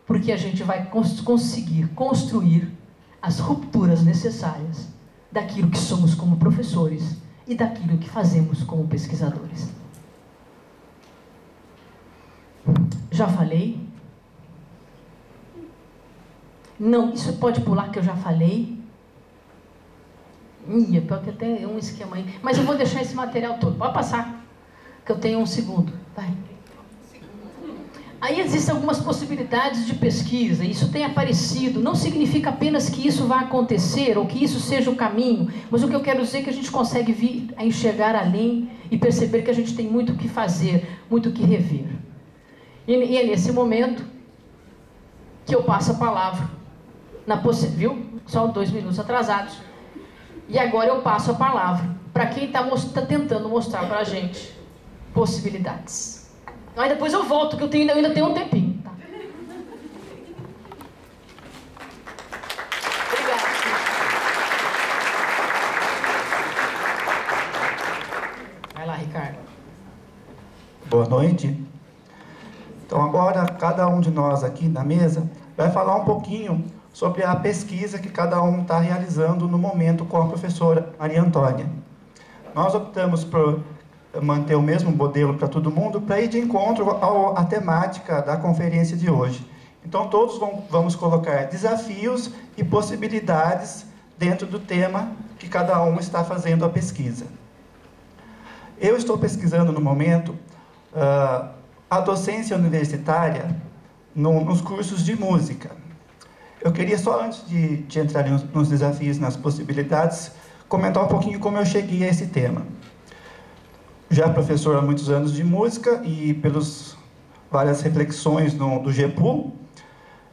[SPEAKER 4] porque a gente vai conseguir construir as rupturas necessárias daquilo que somos como professores e daquilo que fazemos como pesquisadores. Já falei? Não, isso pode pular que eu já falei. Pior que até um esquema aí. Mas eu vou deixar esse material todo. Pode passar, que eu tenho um segundo. Vai. Aí existem algumas possibilidades de pesquisa. Isso tem aparecido. Não significa apenas que isso vai acontecer ou que isso seja o caminho. Mas o que eu quero dizer é que a gente consegue vir a enxergar além e perceber que a gente tem muito o que fazer, muito o que rever. E é nesse momento que eu passo a palavra. Viu? Só 2 minutos atrasados. E agora eu passo a palavra para quem está tentando mostrar para a gente possibilidades. Aí depois eu volto, que eu ainda tenho um tempinho. Tá? Obrigada. Vai lá, Ricardo.
[SPEAKER 5] Boa noite. Então agora cada um de nós aqui na mesa vai falar um pouquinho sobre a pesquisa que cada um está realizando no momento com a professora Maria Antônia. Nós optamos por manter o mesmo modelo para todo mundo, para ir de encontro à temática da conferência de hoje. Então todos vamos colocar desafios e possibilidades dentro do tema que cada um está fazendo a pesquisa. Eu estou pesquisando no momento a docência universitária nos cursos de música. Eu queria só, antes de entrar nos desafios, nas possibilidades, comentar um pouquinho como eu cheguei a esse tema. Já professor há muitos anos de música e pelas várias reflexões do GEPU,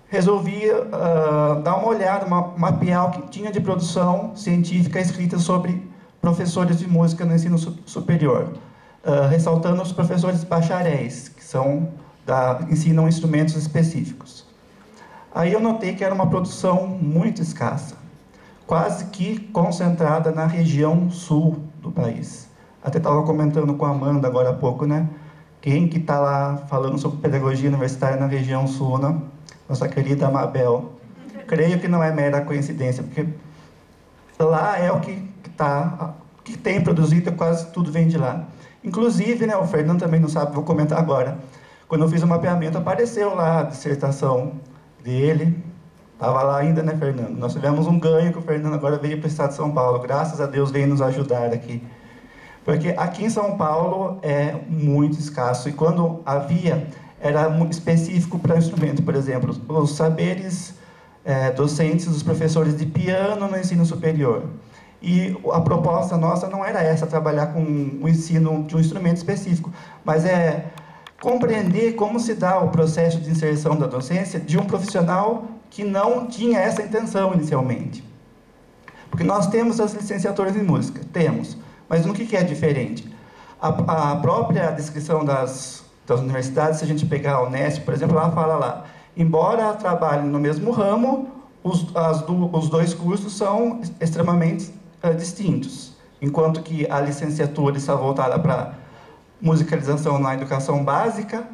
[SPEAKER 5] resolvi dar uma olhada, mapear o que tinha de produção científica escrita sobre professores de música no ensino superior, ressaltando os professores bacharéis, que ensinam instrumentos específicos. Aí eu notei que era uma produção muito escassa, quase que concentrada na região sul do país. Até estava comentando com a Amanda agora há pouco, né? Quem que está lá falando sobre pedagogia universitária na região sul, né? nossa querida Mabel. Creio que não é mera coincidência, porque lá é o que tem produzido, quase tudo vem de lá. Inclusive, né, o Fernando também não sabe, vou comentar agora. Quando eu fiz o mapeamento, apareceu lá a dissertação dele. Estava lá ainda, né, Fernando? Nós tivemos um ganho que o Fernando agora veio para o estado de São Paulo. Graças a Deus veio nos ajudar aqui. Porque aqui em São Paulo é muito escasso. E quando havia, era muito específico para o instrumento. Por exemplo, os saberes docentes dos professores de piano no ensino superior. E a proposta nossa não era essa, trabalhar com o ensino de um instrumento específico, mas é compreender como se dá o processo de inserção da docência de um profissional que não tinha essa intenção inicialmente. Porque nós temos as licenciaturas em música, temos, mas no que é diferente? A própria descrição das universidades, se a gente pegar a Unesp, por exemplo, ela fala lá, embora trabalhem no mesmo ramo, os dois cursos são extremamente distintos. Enquanto que a licenciatura está voltada para musicalização na educação básica,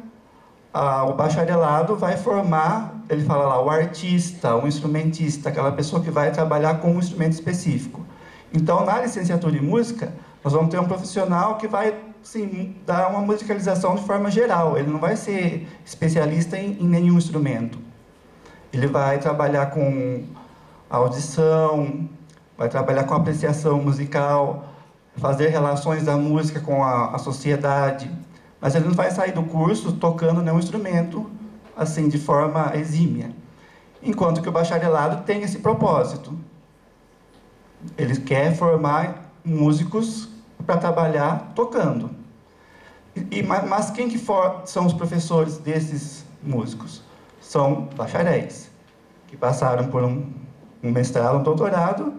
[SPEAKER 5] o bacharelado vai formar, ele fala lá, o artista, o instrumentista, aquela pessoa que vai trabalhar com um instrumento específico. Então, na licenciatura em música, nós vamos ter um profissional que vai, sim, dar uma musicalização de forma geral. Ele não vai ser especialista em nenhum instrumento. Ele vai trabalhar com audição, vai trabalhar com apreciação musical, fazer relações da música com a sociedade. Mas ele não vai sair do curso tocando nenhum instrumento, assim, de forma exímia. Enquanto que o bacharelado tem esse propósito. Ele quer formar músicos para trabalhar tocando. Mas quem que são os professores desses músicos? São bacharéis, que passaram por um mestrado, um doutorado,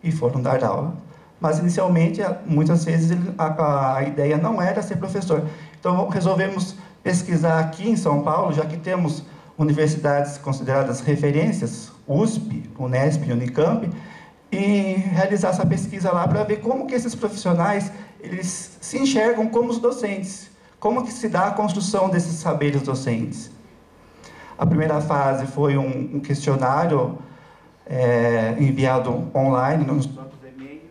[SPEAKER 5] e foram dar aula. Mas, inicialmente, muitas vezes, a ideia não era ser professor. Então, resolvemos pesquisar aqui em São Paulo, já que temos universidades consideradas referências, USP, Unesp e Unicamp, e realizar essa pesquisa lá para ver como que esses profissionais eles se enxergam como os docentes, como que se dá a construção desses saberes docentes. A primeira fase foi um questionário enviado online nos próprios e-mails.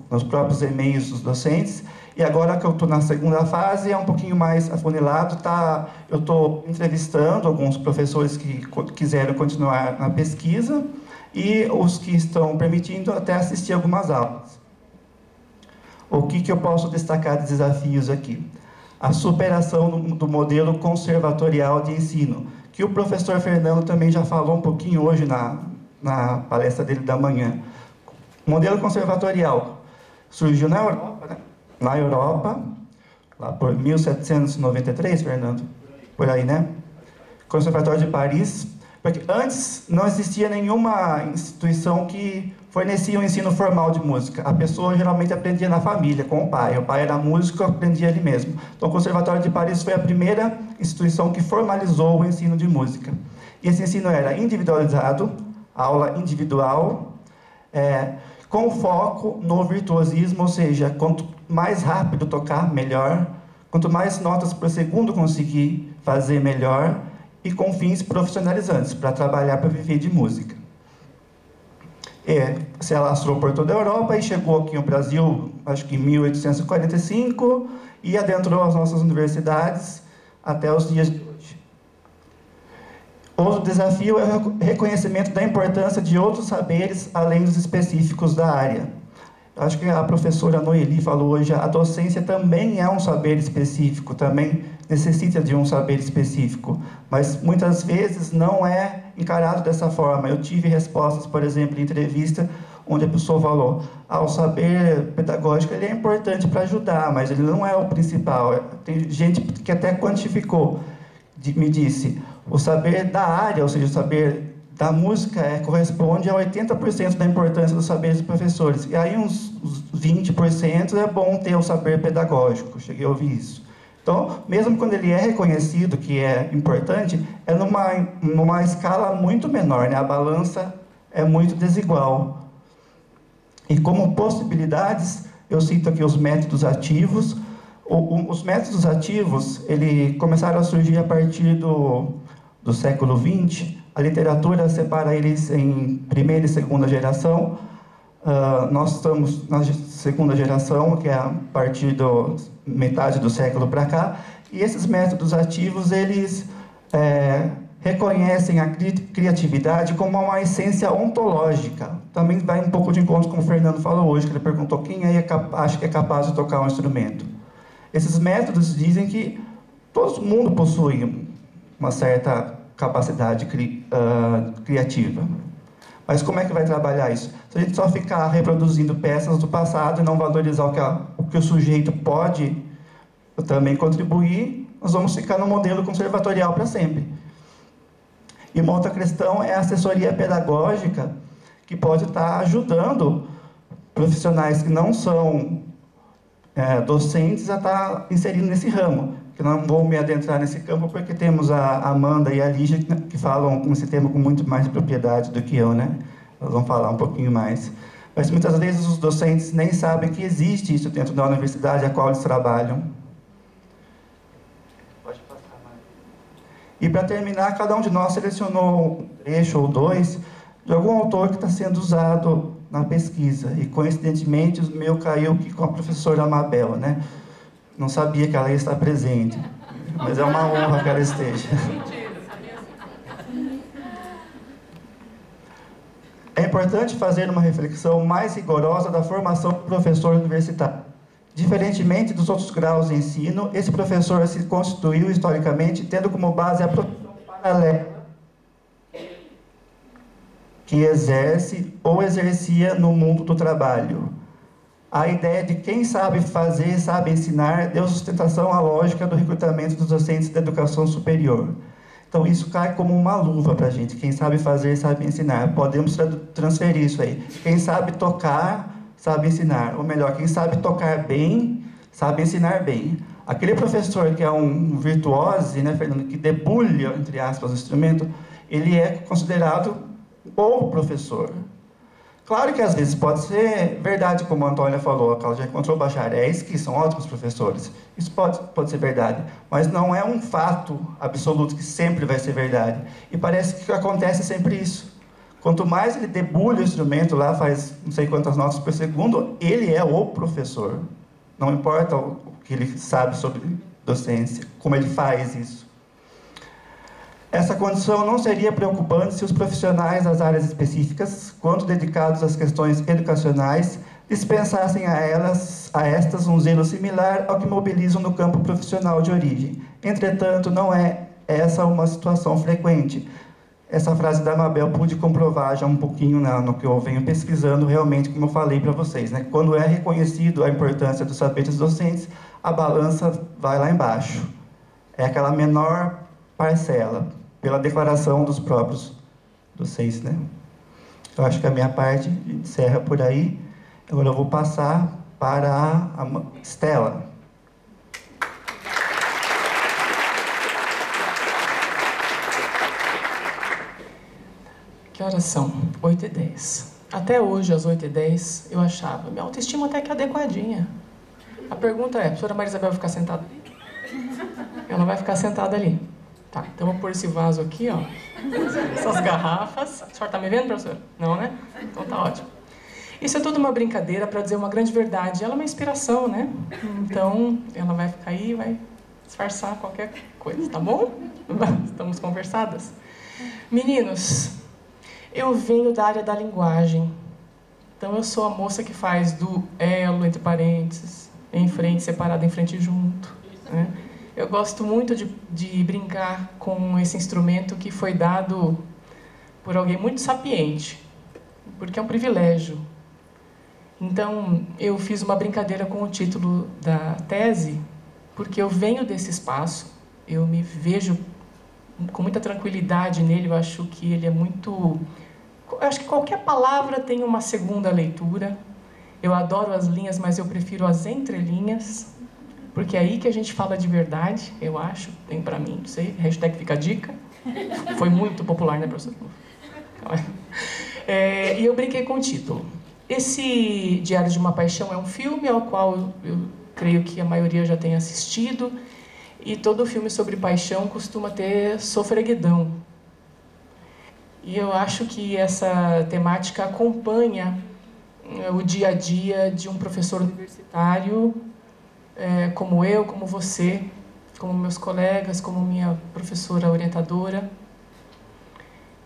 [SPEAKER 5] Nos próprios e-mails dos docentes. E agora que eu estou na segunda fase, é um pouquinho mais afunilado. Eu estou entrevistando alguns professores que quiseram continuar na pesquisa e os que estão permitindo até assistir algumas aulas. O que eu posso destacar de desafios aqui? A superação do modelo conservatorial de ensino, que o professor Fernando também já falou um pouquinho hoje na palestra dele da manhã. O modelo conservatorial surgiu na Europa, né? Na Europa, lá por 1793, Fernando? Por aí, né? Conservatório de Paris. Porque antes não existia nenhuma instituição que fornecia um ensino formal de música. A pessoa geralmente aprendia na família, com o pai. O pai era músico, aprendia ali mesmo. Então, o Conservatório de Paris foi a primeira instituição que formalizou o ensino de música. E esse ensino era individualizado, aula individual, com foco no virtuosismo, ou seja, quanto mais rápido tocar, melhor. Quanto mais notas por segundo conseguir fazer, melhor. E com fins profissionalizantes, para trabalhar, para viver de música. Se alastrou por toda a Europa e chegou aqui no Brasil, acho que em 1845, e adentrou as nossas universidades até os dias de hoje. Outro desafio é o reconhecimento da importância de outros saberes, além dos específicos da área. Acho que a professora Noeli falou hoje, a docência também é um saber específico, também necessita de um saber específico, mas muitas vezes não é encarado dessa forma. Eu tive respostas, por exemplo, em entrevista, onde a pessoa falou, o saber pedagógico ele é importante para ajudar, mas ele não é o principal. Tem gente que até quantificou, me disse, o saber da área, ou seja, o saber da música corresponde a 80% da importância dos saberes dos professores. E aí uns 20% é bom ter o saber pedagógico. Cheguei a ouvir isso. Então, mesmo quando ele é reconhecido que é importante, é numa escala muito menor, né? A balança é muito desigual. E como possibilidades, eu cito aqui os métodos ativos, Os métodos ativos, começaram a surgir a partir do século XX. A literatura separa eles em primeira e segunda geração. Nós estamos na segunda geração, que é a partir da metade do século para cá. E esses métodos ativos, eles reconhecem a criatividade como uma essência ontológica. Também vai um pouco de encontro com o Fernando falou hoje, que ele perguntou quem aí acha que é capaz de tocar um instrumento. Esses métodos dizem que todo mundo possui uma certa capacidade criativa. Mas como é que vai trabalhar isso? Se a gente só ficar reproduzindo peças do passado e não valorizar o que o sujeito pode também contribuir, nós vamos ficar no modelo conservatorial para sempre. E uma outra questão é a assessoria pedagógica, que pode estar ajudando profissionais que não são docentes a estar inserindo nesse ramo. Que não vou me adentrar nesse campo porque temos a Amanda e a Lígia que falam esse tema com muito mais propriedade do que eu, né? Elas vão falar um pouquinho mais. Mas muitas vezes os docentes nem sabem que existe isso dentro da universidade a qual eles trabalham. Pode passar mais. E para terminar, cada um de nós selecionou um trecho ou dois de algum autor que está sendo usado na pesquisa. E coincidentemente o meu caiu aqui com a professora Amabel, né? Não sabia que ela ia estar presente, mas é uma honra que ela esteja. É importante fazer uma reflexão mais rigorosa da formação do professor universitário. Diferentemente dos outros graus de ensino, esse professor se constituiu historicamente tendo como base a profissão paralela que exerce ou exercia no mundo do trabalho. A ideia de quem sabe fazer, sabe ensinar, deu sustentação à lógica do recrutamento dos docentes da educação superior. Então, isso cai como uma luva para a gente. Quem sabe fazer, sabe ensinar. Podemos transferir isso aí. Quem sabe tocar, sabe ensinar. Ou melhor, quem sabe tocar bem, sabe ensinar bem. Aquele professor que é um virtuose, né, Fernando, que debulha, entre aspas, o instrumento, ele é considerado o professor. Claro que às vezes pode ser verdade, como a Antônia falou, ela já encontrou bacharéis que são ótimos professores. Isso pode ser verdade, mas não é um fato absoluto que sempre vai ser verdade. E parece que acontece sempre isso. Quanto mais ele debulha o instrumento lá, faz não sei quantas notas por segundo, ele é o professor. Não importa o que ele sabe sobre docência, como ele faz isso. Essa condição não seria preocupante se os profissionais das áreas específicas, quando dedicados às questões educacionais, dispensassem a estas um zelo similar ao que mobilizam no campo profissional de origem. Entretanto, não é essa uma situação frequente. Essa frase da Mabel pude comprovar já um pouquinho no que eu venho pesquisando, realmente, como eu falei para vocês, né? Quando é reconhecido a importância dos saberes docentes, a balança vai lá embaixo. É aquela menor parcela, pela declaração dos próprios docentes, né? Eu acho que a minha parte encerra por aí. Agora eu vou passar para a Estela.
[SPEAKER 6] Que horas são? 8h10. Até hoje, às 8h10, eu achava minha autoestima até que adequadinha. A pergunta é, a professora Maria Isabel vai ficar sentada ali? Ela vai ficar sentada ali. Tá, então eu vou pôr esse vaso aqui, ó. Essas garrafas. A senhora tá me vendo, professora? Não, né? Então tá ótimo. Isso é tudo uma brincadeira para dizer uma grande verdade. Ela é uma inspiração, né? Então, ela vai ficar aí e vai disfarçar qualquer coisa, tá bom? Estamos conversadas? Meninos, eu venho da área da linguagem. Então, eu sou a moça que faz do elo, entre parênteses, em frente, separado, em frente e junto, né? Eu gosto muito de brincar com esse instrumento que foi dado por alguém muito sapiente, porque é um privilégio. Então, eu fiz uma brincadeira com o título da tese, porque eu venho desse espaço, eu me vejo com muita tranquilidade nele, eu acho que ele é muito... Eu acho que qualquer palavra tem uma segunda leitura. Eu adoro as linhas, mas eu prefiro as entrelinhas, porque é aí que a gente fala de verdade, eu acho, tem pra mim, não sei, hashtag fica a dica. Foi muito popular, né, professor? E eu brinquei com o título. Esse Diário de uma Paixão é um filme ao qual eu creio que a maioria já tenha assistido, e todo filme sobre paixão costuma ter sofreguidão. E eu acho que essa temática acompanha o dia a dia de um professor universitário, como eu, como você, como meus colegas, como minha professora orientadora.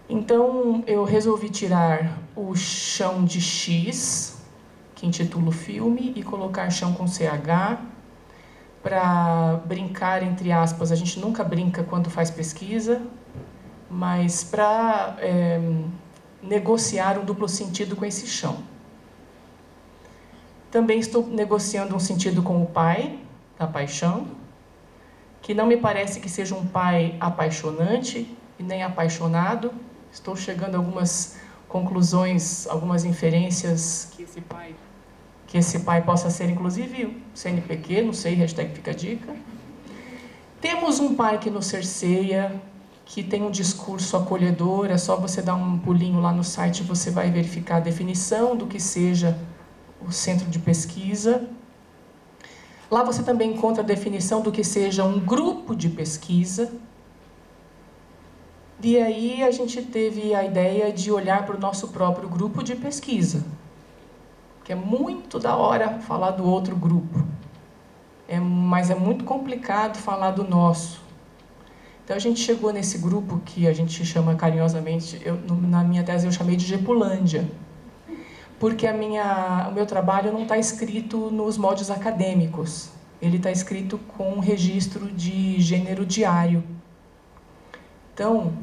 [SPEAKER 6] Então, eu resolvi tirar o chão de X, que intitula o filme, e colocar chão com CH, para brincar, entre aspas. A gente nunca brinca quando faz pesquisa, mas para negociar um duplo sentido com esse chão. Também estou negociando um sentido com o pai, da paixão, que não me parece que seja um pai apaixonante e nem apaixonado. Estou chegando a algumas conclusões, algumas inferências que esse pai possa ser, inclusive, CNPq, não sei, hashtag fica a dica. Temos um pai que nos cerceia, que tem um discurso acolhedor, é só você dar um pulinho lá no site, você vai verificar a definição do que seja o centro de pesquisa. Lá você também encontra a definição do que seja um grupo de pesquisa. E aí a gente teve a ideia de olhar para o nosso próprio grupo de pesquisa, que é muito da hora falar do outro grupo, mas é muito complicado falar do nosso. Então a gente chegou nesse grupo que a gente chama carinhosamente, na minha tese eu chamei de Gepulândia, porque o meu trabalho não está escrito nos moldes acadêmicos, ele está escrito com um registro de gênero diário. Então,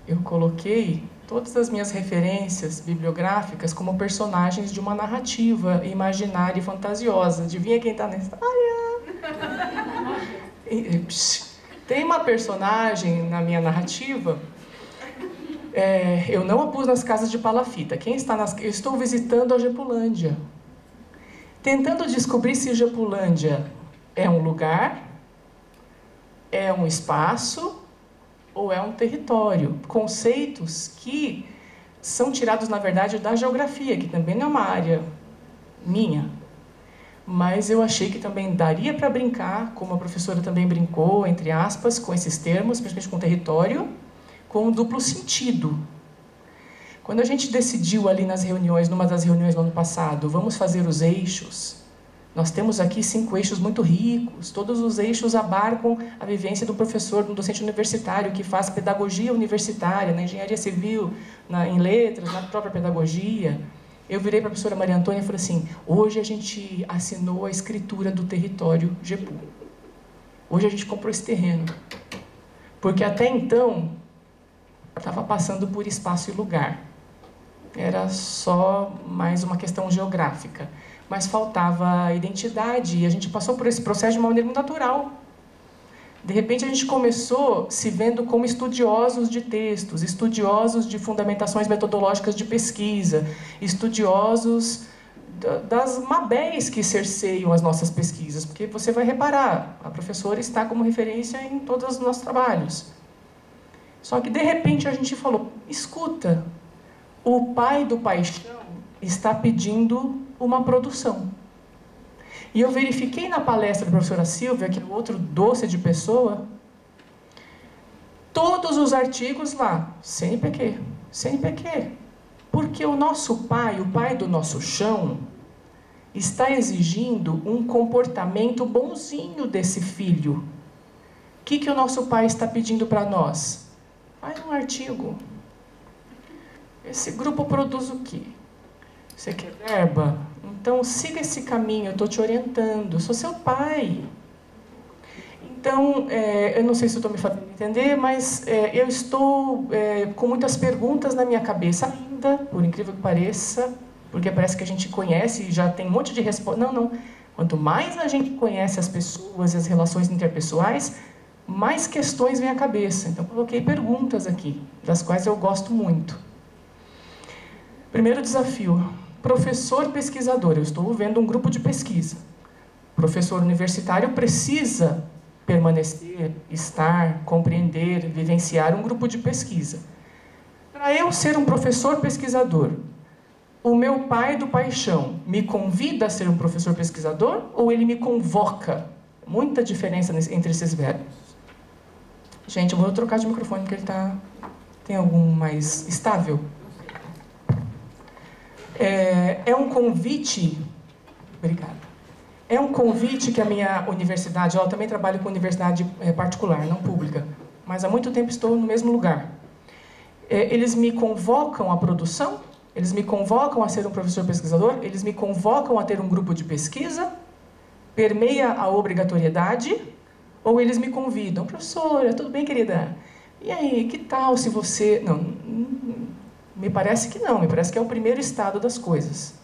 [SPEAKER 6] eu coloquei todas as minhas referências bibliográficas como personagens de uma narrativa imaginária e fantasiosa. Adivinha quem está na história? Tem uma personagem na minha narrativa, eu não a pus nas casas de palafita. Eu estou visitando a Gepulândia, tentando descobrir se Gepulândia é um lugar, é um espaço ou é um território. Conceitos que são tirados, na verdade, da geografia, que também não é uma área minha. Mas eu achei que também daria para brincar, como a professora também brincou, entre aspas, com esses termos, principalmente com território, com um duplo sentido. Quando a gente decidiu ali nas reuniões, numa das reuniões do ano passado, vamos fazer os eixos, nós temos aqui 5 eixos muito ricos, todos os eixos abarcam a vivência do professor, do docente universitário, que faz pedagogia universitária, na engenharia civil, em letras, na própria pedagogia. Eu virei para a professora Maria Antônia e falei assim, hoje a gente assinou a escritura do território Gepu. Hoje a gente comprou esse terreno. Porque até então, estava passando por espaço e lugar. Era só mais uma questão geográfica. Mas faltava identidade, e a gente passou por esse processo de uma maneira muito natural. De repente, a gente começou se vendo como estudiosos de textos, estudiosos de fundamentações metodológicas de pesquisa, estudiosos das mabéis que cerceiam as nossas pesquisas, porque você vai reparar, a professora está como referência em todos os nossos trabalhos. Só que, de repente, a gente falou, escuta, o pai do paixão está pedindo uma produção. E eu verifiquei na palestra da professora Silvia, que é outro doce de pessoa, todos os artigos lá, CNPq, CNPq. Porque o nosso pai, o pai do nosso chão, está exigindo um comportamento bonzinho desse filho. O que o nosso pai está pedindo para nós? Faz um artigo. Esse grupo produz o quê? Você quer verba? Então, siga esse caminho, eu estou te orientando, eu sou seu pai. Então, eu não sei se eu estou me fazendo entender, mas eu estou com muitas perguntas na minha cabeça ainda, por incrível que pareça, porque parece que a gente conhece e já tem um monte de resposta. Não. Quanto mais a gente conhece as pessoas e as relações interpessoais, mais questões vêm à cabeça. Então, coloquei perguntas aqui, das quais eu gosto muito. Primeiro desafio. Professor pesquisador, eu estou vendo um grupo de pesquisa. Professor universitário precisa permanecer, estar, compreender, vivenciar um grupo de pesquisa. Para eu ser um professor pesquisador, o meu pai do paixão me convida a ser um professor pesquisador ou ele me convoca? Muita diferença entre esses verbos. Gente, eu vou trocar de microfone porque ele tá... Tem algum mais estável? É um convite... Obrigada. É um convite que a minha universidade... Eu também trabalho com universidade particular, não pública. Mas há muito tempo estou no mesmo lugar. Eles me convocam à produção? Eles me convocam a ser um professor pesquisador? Eles me convocam a ter um grupo de pesquisa? Permeia a obrigatoriedade? Ou eles me convidam? Professora, tudo bem, querida? E aí, que tal se você... Não, me parece que não. Me parece que é o primeiro estado das coisas.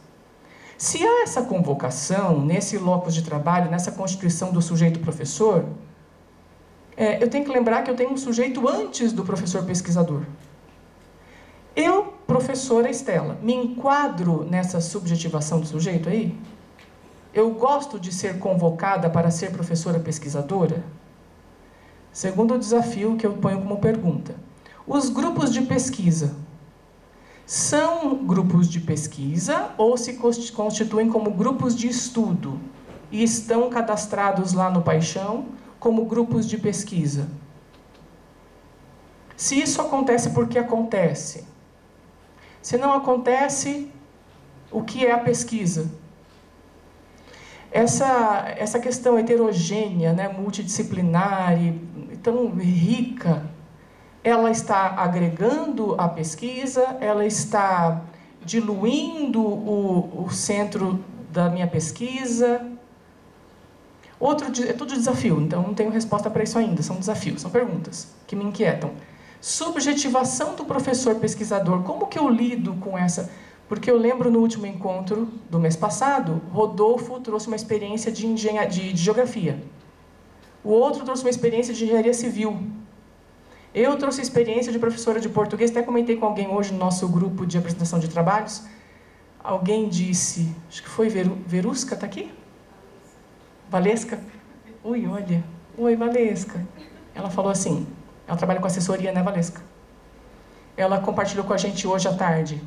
[SPEAKER 6] Se há essa convocação, nesse locus de trabalho, nessa constituição do sujeito professor, eu tenho que lembrar que eu tenho um sujeito antes do professor pesquisador. Eu, professora Estela, me enquadro nessa subjetivação do sujeito aí? Eu gosto de ser convocada para ser professora pesquisadora? Segundo desafio que eu ponho como pergunta. Os grupos de pesquisa são grupos de pesquisa ou se constituem como grupos de estudo e estão cadastrados lá no Paixão como grupos de pesquisa? Se isso acontece, por que acontece? Se não acontece, o que é a pesquisa? Essa questão heterogênea, né, multidisciplinar e tão rica, ela está agregando a pesquisa, ela está diluindo o centro da minha pesquisa. É tudo desafio, então não tenho resposta para isso ainda, são desafios, são perguntas que me inquietam. Subjetivação do professor pesquisador, como que eu lido com essa... Porque eu lembro no último encontro do mês passado, Rodolfo trouxe uma experiência de geografia. O outro trouxe uma experiência de engenharia civil. Eu trouxe a experiência de professora de português, até comentei com alguém hoje no nosso grupo de apresentação de trabalhos. Alguém disse, acho que foi Verusca, está aqui? Valesca? Ui, olha. Oi, Valesca. Ela falou assim, ela trabalha com assessoria, né, Valesca? Ela compartilhou com a gente hoje à tarde.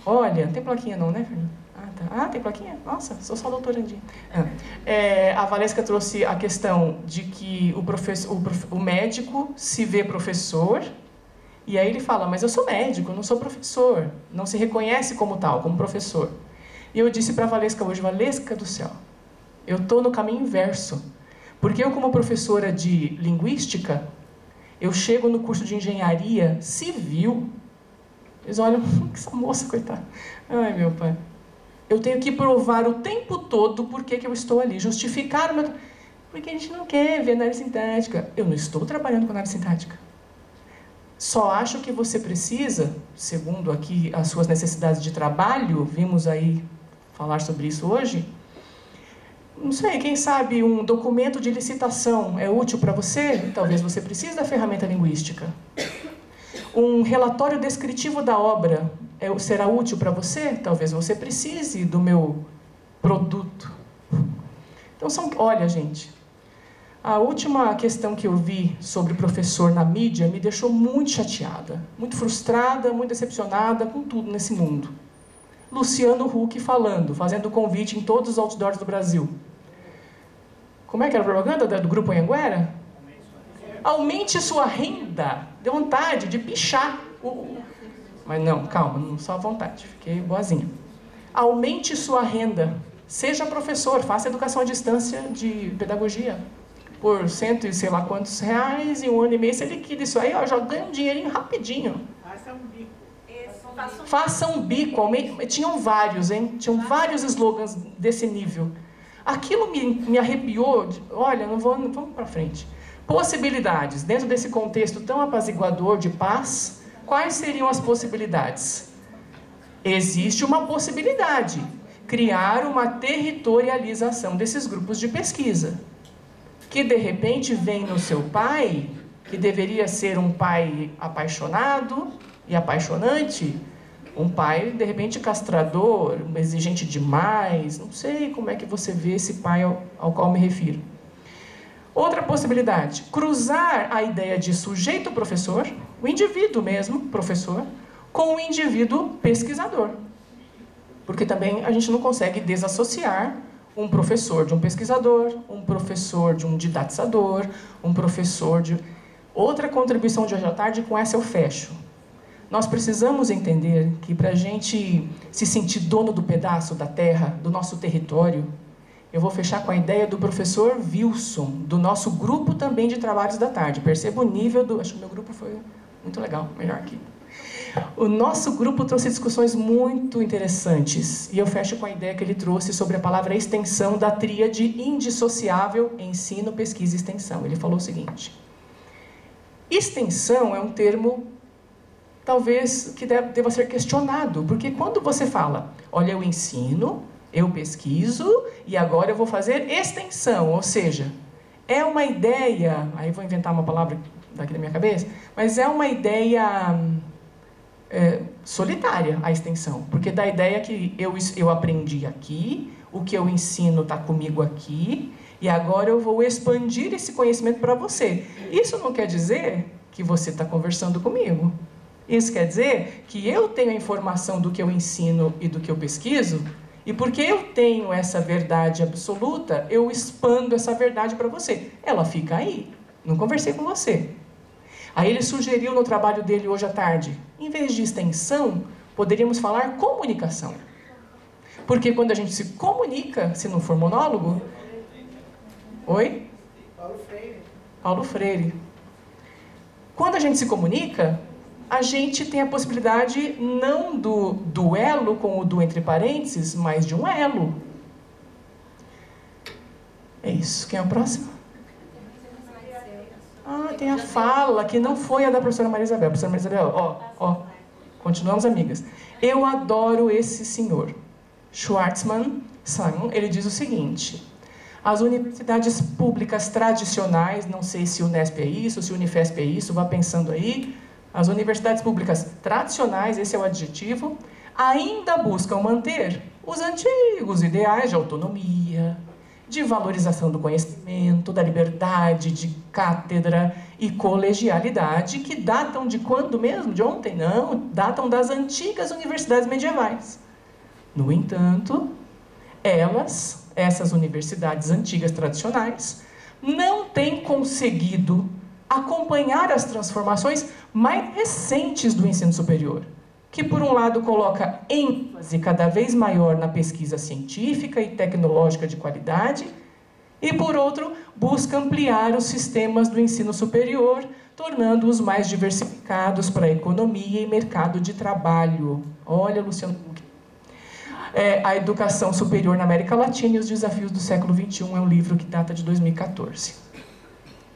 [SPEAKER 6] Olha, não tem plaquinha não, né, Fernanda? Ah, tá. Ah, tem plaquinha? Nossa, sou só doutorandinha. A Valesca trouxe a questão de que o médico se vê professor, e aí ele fala, mas eu sou médico, eu não sou professor. Não se reconhece como tal, como professor. E eu disse para a Valesca hoje, Valesca do céu, eu estou no caminho inverso. Porque eu, como professora de linguística, eu chego no curso de engenharia civil. Eles olham, que essa moça, coitada. Ai, meu pai. Eu tenho que provar o tempo todo por que eu estou ali. Justificar o meu... Porque a gente não quer ver análise sintática. Eu não estou trabalhando com análise sintática. Só acho que você precisa, segundo aqui as suas necessidades de trabalho, vimos aí falar sobre isso hoje, não sei, quem sabe um documento de licitação é útil para você? Talvez você precise da ferramenta linguística. Um relatório descritivo da obra será útil para você? Talvez você precise do meu produto. Então, olha, gente, a última questão que eu vi sobre professor na mídia me deixou muito chateada, muito frustrada, muito decepcionada com tudo nesse mundo. Luciano Huck falando, fazendo convite em todos os outdoors do Brasil. Como é que era a propaganda do Grupo Anhanguera? Aumente sua renda. Deu vontade de pichar. Mas não, calma, não só a vontade, fiquei boazinha. Aumente sua renda. Seja professor, faça educação à distância de pedagogia. Por cento e sei lá quantos reais, em um ano e meio você liquida isso aí, ó, já ganha um dinheirinho rapidinho. Faça um bico. Faça um bico. Tinham vários, hein? Tinham vários slogans desse nível. Aquilo me arrepiou. Olha, vamos para frente. Possibilidades. Dentro desse contexto tão apaziguador de paz, quais seriam as possibilidades? Existe uma possibilidade. Criar uma territorialização desses grupos de pesquisa. Que, de repente, vem no seu pai, que deveria ser um pai apaixonado e apaixonante, um pai, de repente, castrador, exigente demais, não sei como é que você vê esse pai ao qual me refiro. Outra possibilidade, cruzar a ideia de sujeito professor, o indivíduo mesmo, professor, com o indivíduo pesquisador. Porque também a gente não consegue desassociar um professor de um pesquisador, um professor de um didatizador, um professor de... Outra contribuição de hoje à tarde, com essa eu fecho. Nós precisamos entender que para a gente se sentir dono do pedaço da terra, do nosso território, eu vou fechar com a ideia do professor Wilson, do nosso grupo também de trabalhos da tarde. Perceba o nível do... Acho que o meu grupo foi muito legal, melhor aqui. O nosso grupo trouxe discussões muito interessantes, e eu fecho com a ideia que ele trouxe sobre a palavra extensão da tríade indissociável ensino, pesquisa e extensão. Ele falou o seguinte: extensão é um termo, talvez, que deva ser questionado, porque quando você fala, olha, eu ensino, eu pesquiso, e agora eu vou fazer extensão, ou seja, é uma ideia, aí vou inventar uma palavra daqui da minha cabeça, mas é uma ideia... solitária a extensão, porque dá a ideia que eu aprendi aqui, o que eu ensino está comigo aqui, e agora eu vou expandir esse conhecimento para você. Isso não quer dizer que você está conversando comigo. Isso quer dizer que eu tenho a informação do que eu ensino e do que eu pesquiso, e porque eu tenho essa verdade absoluta, eu expando essa verdade para você. Ela fica aí. Não conversei com você. Aí ele sugeriu no trabalho dele hoje à tarde, em vez de extensão, poderíamos falar comunicação. Porque quando a gente se comunica, se não for monólogo... Oi? Paulo Freire. Quando a gente se comunica, a gente tem a possibilidade não do duelo com o do entre parênteses, mas de um elo. É isso. Quem é o próximo? Ah, tem a fala, que não foi a da professora Maria Isabel. Professora Maria Isabel, continuamos amigas. Eu adoro esse senhor. Schwartzman, Simon, ele diz o seguinte: as universidades públicas tradicionais, não sei se o Unesp é isso, se o Unifesp é isso, vá pensando aí, as universidades públicas tradicionais, esse é o adjetivo, ainda buscam manter os antigos ideais de autonomia, de valorização do conhecimento, da liberdade, de cátedra e colegialidade, que datam de quando mesmo? De ontem? Não, datam das antigas universidades medievais. No entanto, essas universidades antigas tradicionais, não têm conseguido acompanhar as transformações mais recentes do ensino superior, que por um lado coloca ênfase cada vez maior na pesquisa científica e tecnológica de qualidade, e por outro busca ampliar os sistemas do ensino superior, tornando-os mais diversificados para a economia e mercado de trabalho. Olha, Luciano Huck. A Educação Superior na América Latina e os Desafios do Século XXI é um livro que data de 2014.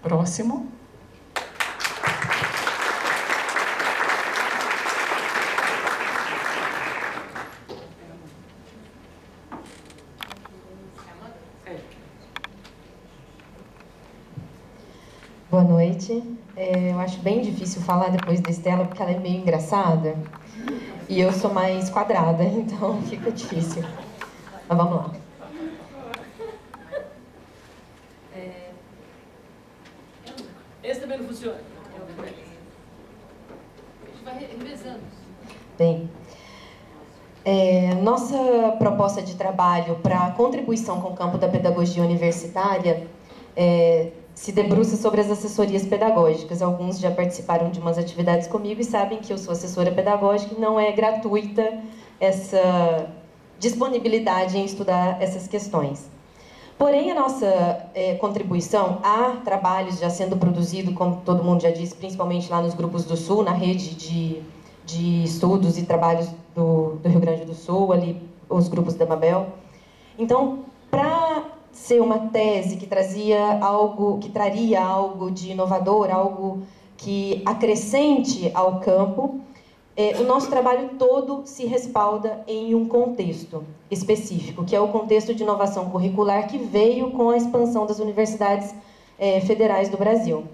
[SPEAKER 6] Próximo.
[SPEAKER 7] Boa noite. Eu acho bem difícil falar depois da Estela, porque ela é meio engraçada. E eu sou mais quadrada, então fica difícil. Mas vamos lá.
[SPEAKER 4] Esse também não funciona. A gente vai revezando.
[SPEAKER 7] Bem, nossa proposta de trabalho para a contribuição com o campo da pedagogia universitária se debruça sobre as assessorias pedagógicas. Alguns já participaram de umas atividades comigo e sabem que eu sou assessora pedagógica e não é gratuita essa disponibilidade em estudar essas questões. Porém, a nossa contribuição há trabalhos já sendo produzidos, como todo mundo já disse, principalmente lá nos grupos do Sul, na rede de estudos e trabalhos do Rio Grande do Sul, ali os grupos da Mabel. Então, para ser uma tese que traria algo de inovador, algo que acrescente ao campo, o nosso trabalho todo se respalda em um contexto específico, que é o contexto de inovação curricular que veio com a expansão das universidades federais do Brasil.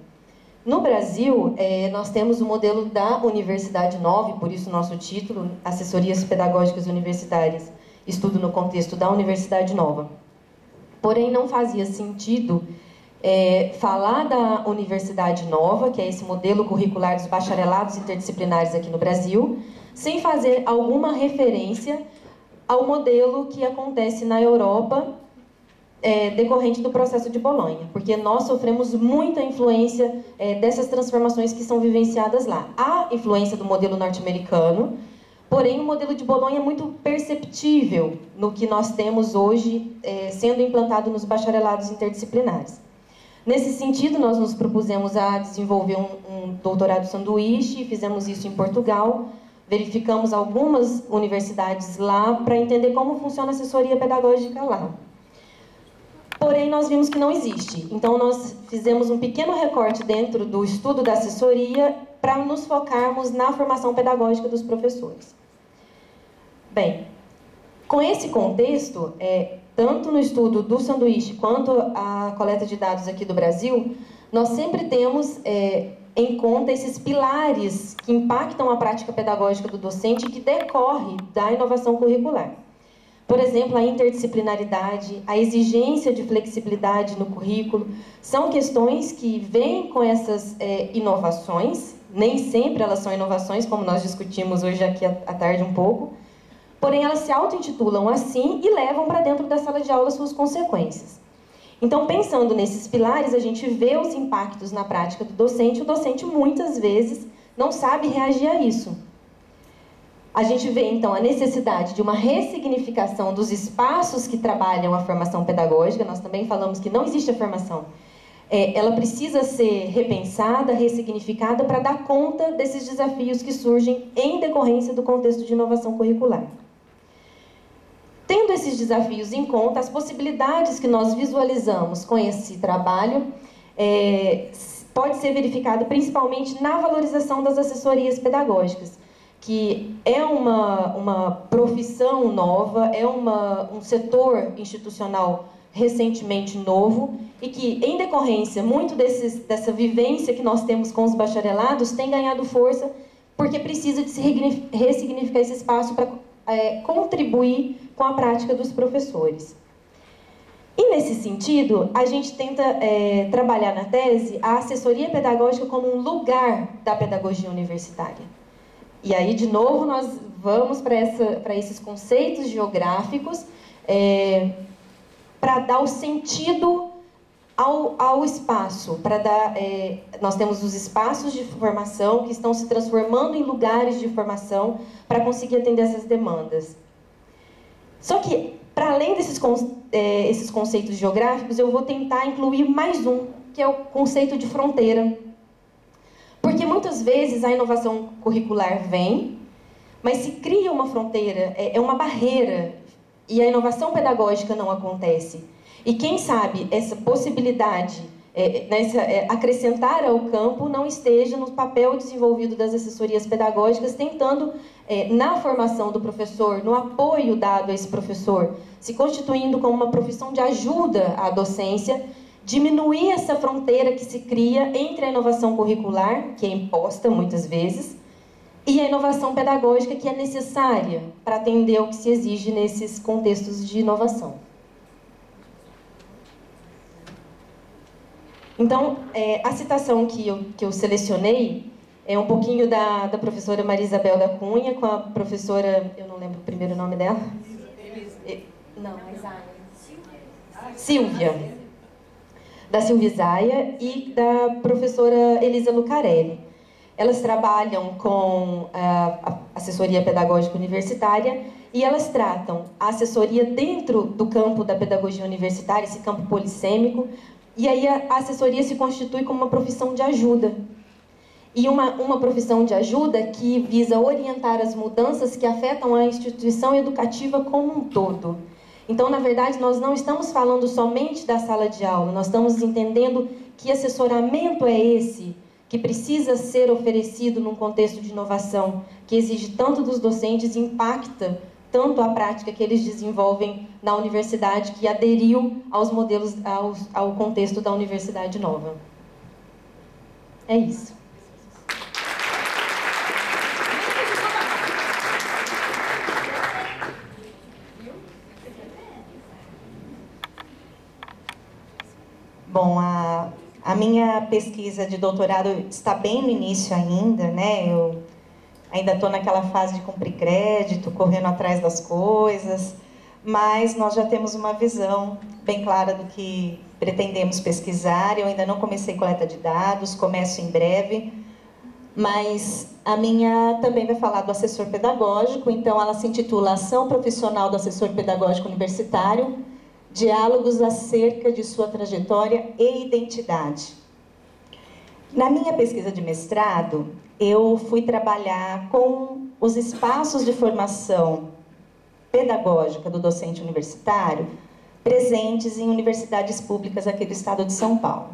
[SPEAKER 7] No Brasil, nós temos o modelo da Universidade Nova, e por isso o nosso título, Assessorias Pedagógicas Universitárias, estudo no contexto da Universidade Nova. Porém, não fazia sentido falar da Universidade Nova, que é esse modelo curricular dos bacharelados interdisciplinares aqui no Brasil, sem fazer alguma referência ao modelo que acontece na Europa, decorrente do processo de Bolonha, porque nós sofremos muita influência dessas transformações que são vivenciadas lá. Há influência do modelo norte-americano, porém o modelo de Bolonha é muito perceptível no que nós temos hoje sendo implantado nos bacharelados interdisciplinares. Nesse sentido, nós nos propusemos a desenvolver um doutorado sanduíche, fizemos isso em Portugal, verificamos algumas universidades lá para entender como funciona a assessoria pedagógica lá. Porém, nós vimos que não existe. Então, nós fizemos um pequeno recorte dentro do estudo da assessoria para nos focarmos na formação pedagógica dos professores. Bem, com esse contexto, tanto no estudo do sanduíche quanto a coleta de dados aqui do Brasil, nós sempre temos em conta esses pilares que impactam a prática pedagógica do docente e que decorre da inovação curricular. Por exemplo, a interdisciplinaridade, a exigência de flexibilidade no currículo, são questões que vêm com essas inovações, nem sempre elas são inovações, como nós discutimos hoje aqui à tarde um pouco, porém elas se auto-intitulam assim e levam para dentro da sala de aula suas consequências. Então, pensando nesses pilares, a gente vê os impactos na prática do docente, o docente muitas vezes não sabe reagir a isso. A gente vê, então, a necessidade de uma ressignificação dos espaços que trabalham a formação pedagógica. Nós também falamos que não existe a formação. Ela precisa ser repensada, ressignificada para dar conta desses desafios que surgem em decorrência do contexto de inovação curricular. Tendo esses desafios em conta, as possibilidades que nós visualizamos com esse trabalho pode ser verificado principalmente na valorização das assessorias pedagógicas, que é uma profissão nova, um setor institucional recentemente novo e que, em decorrência muito dessa vivência que nós temos com os bacharelados, tem ganhado força porque precisa de se ressignificar esse espaço para contribuir com a prática dos professores. E, nesse sentido, a gente tenta trabalhar na tese a assessoria pedagógica como um lugar da pedagogia universitária. E aí, de novo, nós vamos para esses conceitos geográficos para dar o sentido ao espaço. Nós temos os espaços de formação que estão se transformando em lugares de formação para conseguir atender essas demandas. Só que, para além desses esses conceitos geográficos, eu vou tentar incluir mais um, que é o conceito de fronteira. Porque muitas vezes a inovação curricular vem, mas se cria uma fronteira, uma barreira, e a inovação pedagógica não acontece. E quem sabe essa possibilidade, acrescentar ao campo, não esteja no papel desenvolvido das assessorias pedagógicas, tentando, na formação do professor, no apoio dado a esse professor, se constituindo como uma profissão de ajuda à docência, diminuir essa fronteira que se cria entre a inovação curricular, que é imposta muitas vezes, e a inovação pedagógica, que é necessária para atender ao que se exige nesses contextos de inovação. Então, a citação que eu selecionei é um pouquinho da professora Maria Isabel da Cunha, com a professora, eu não lembro o primeiro nome dela. Silvia. Da Silvia Zaia e da professora Elisa Lucarelli. Elas trabalham com a assessoria pedagógica universitária e elas tratam a assessoria dentro do campo da pedagogia universitária, esse campo polissêmico, e aí a assessoria se constitui como uma profissão de ajuda. E uma profissão de ajuda que visa orientar as mudanças que afetam a instituição educativa como um todo. Então, na verdade, nós não estamos falando somente da sala de aula, nós estamos entendendo que assessoramento é esse que precisa ser oferecido num contexto de inovação, que exige tanto dos docentes e impacta tanto a prática que eles desenvolvem na universidade, que aderiu aos modelos, ao contexto da universidade nova. É isso.
[SPEAKER 8] Bom, a minha pesquisa de doutorado está bem no início ainda, né? Eu ainda estou naquela fase de cumprir crédito, correndo atrás das coisas, mas nós já temos uma visão bem clara do que pretendemos pesquisar. Eu ainda não comecei coleta de dados, começo em breve, mas a minha também vai falar do assessor pedagógico, então ela se intitula Ação Profissional do Assessor Pedagógico Universitário, diálogos acerca de sua trajetória e identidade. Na minha pesquisa de mestrado, eu fui trabalhar com os espaços de formação pedagógica do docente universitário presentes em universidades públicas aqui do estado de São Paulo.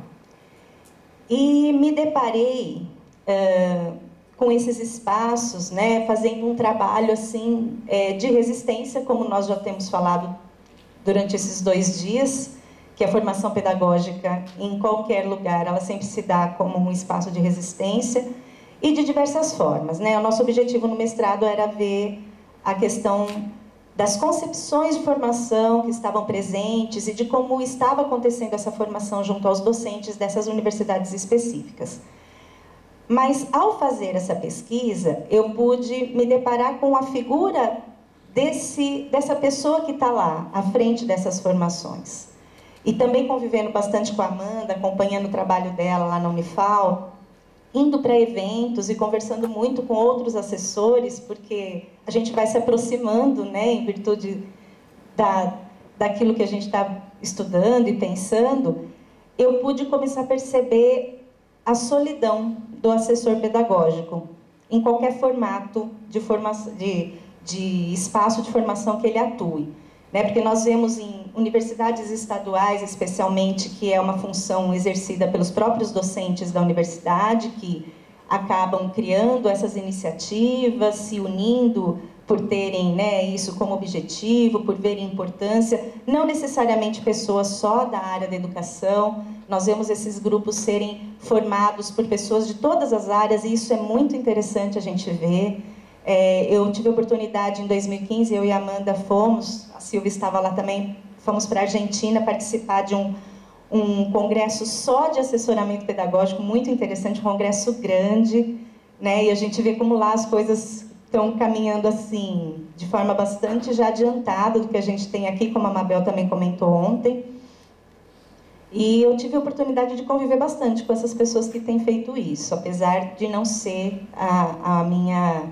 [SPEAKER 8] E me deparei com esses espaços, né, fazendo um trabalho assim, de resistência, como nós já temos falado durante esses 2 dias, que a formação pedagógica, em qualquer lugar, ela sempre se dá como um espaço de resistência e de diversas formas, né? O nosso objetivo no mestrado era ver a questão das concepções de formação que estavam presentes e de como estava acontecendo essa formação junto aos docentes dessas universidades específicas. Mas, ao fazer essa pesquisa, eu pude me deparar com a figura dessa pessoa que está lá, à frente dessas formações. E também convivendo bastante com a Amanda, acompanhando o trabalho dela lá na Unifal, indo para eventos e conversando muito com outros assessores, porque a gente vai se aproximando, né, em virtude daquilo que a gente está estudando e pensando, eu pude começar a perceber a solidão do assessor pedagógico, em qualquer formato de espaço de formação que ele atue. Né? Porque nós vemos em universidades estaduais, especialmente, que é uma função exercida pelos próprios docentes da universidade, que acabam criando essas iniciativas, se unindo por terem, né, isso como objetivo, por verem importância, não necessariamente pessoas só da área da educação. Nós vemos esses grupos serem formados por pessoas de todas as áreas, e isso é muito interessante a gente ver. Eu tive a oportunidade, em 2015, eu e a Amanda fomos, a Silvia estava lá também, fomos para a Argentina participar de um congresso só de assessoramento pedagógico, muito interessante, um congresso grande, né? E a gente vê como lá as coisas estão caminhando assim, de forma bastante já adiantada do que a gente tem aqui, como a Mabel também comentou ontem. E eu tive a oportunidade de conviver bastante com essas pessoas que têm feito isso, apesar de não ser a minha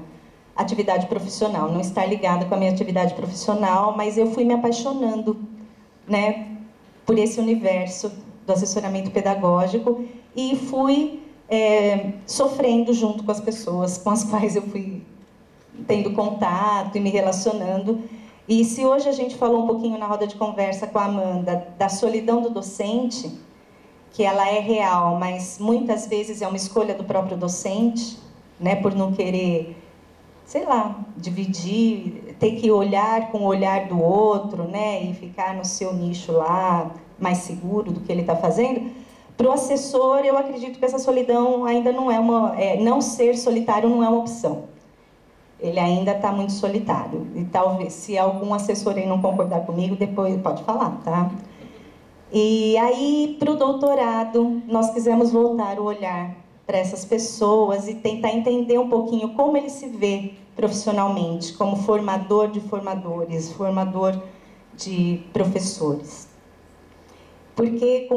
[SPEAKER 8] atividade profissional, não estar ligada com a minha atividade profissional, mas eu fui me apaixonando, né, por esse universo do assessoramento pedagógico e fui sofrendo junto com as pessoas com as quais eu fui tendo contato e me relacionando. E se hoje a gente falou um pouquinho na roda de conversa com a Amanda da solidão do docente, que ela é real, mas muitas vezes é uma escolha do próprio docente, né, por não querer, sei lá, dividir, ter que olhar com o olhar do outro, né, e ficar no seu nicho lá, mais seguro do que ele está fazendo. Para o assessor, eu acredito que essa solidão ainda não é não ser solitário não é uma opção. Ele ainda está muito solitário. E talvez, se algum assessor aí não concordar comigo, depois pode falar, tá? E aí, para o doutorado, nós quisemos voltar o olhar para essas pessoas e tentar entender um pouquinho como ele se vê profissionalmente, como formador de formadores, formador de professores. Porque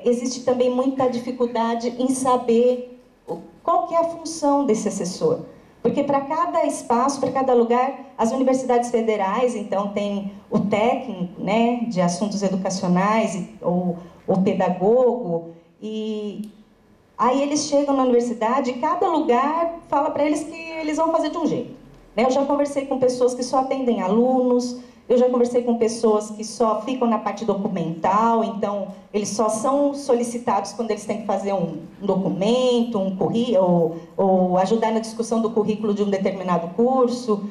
[SPEAKER 8] existe também muita dificuldade em saber qual que é a função desse assessor. Porque para cada espaço, para cada lugar, as universidades federais, então, tem o técnico, né, de assuntos educacionais, ou o pedagogo, e aí eles chegam na universidade e cada lugar fala para eles que eles vão fazer de um jeito. Né? Eu já conversei com pessoas que só atendem alunos, eu já conversei com pessoas que só ficam na parte documental, então eles só são solicitados quando eles têm que fazer um documento, um currículo, ou ajudar na discussão do currículo de um determinado curso.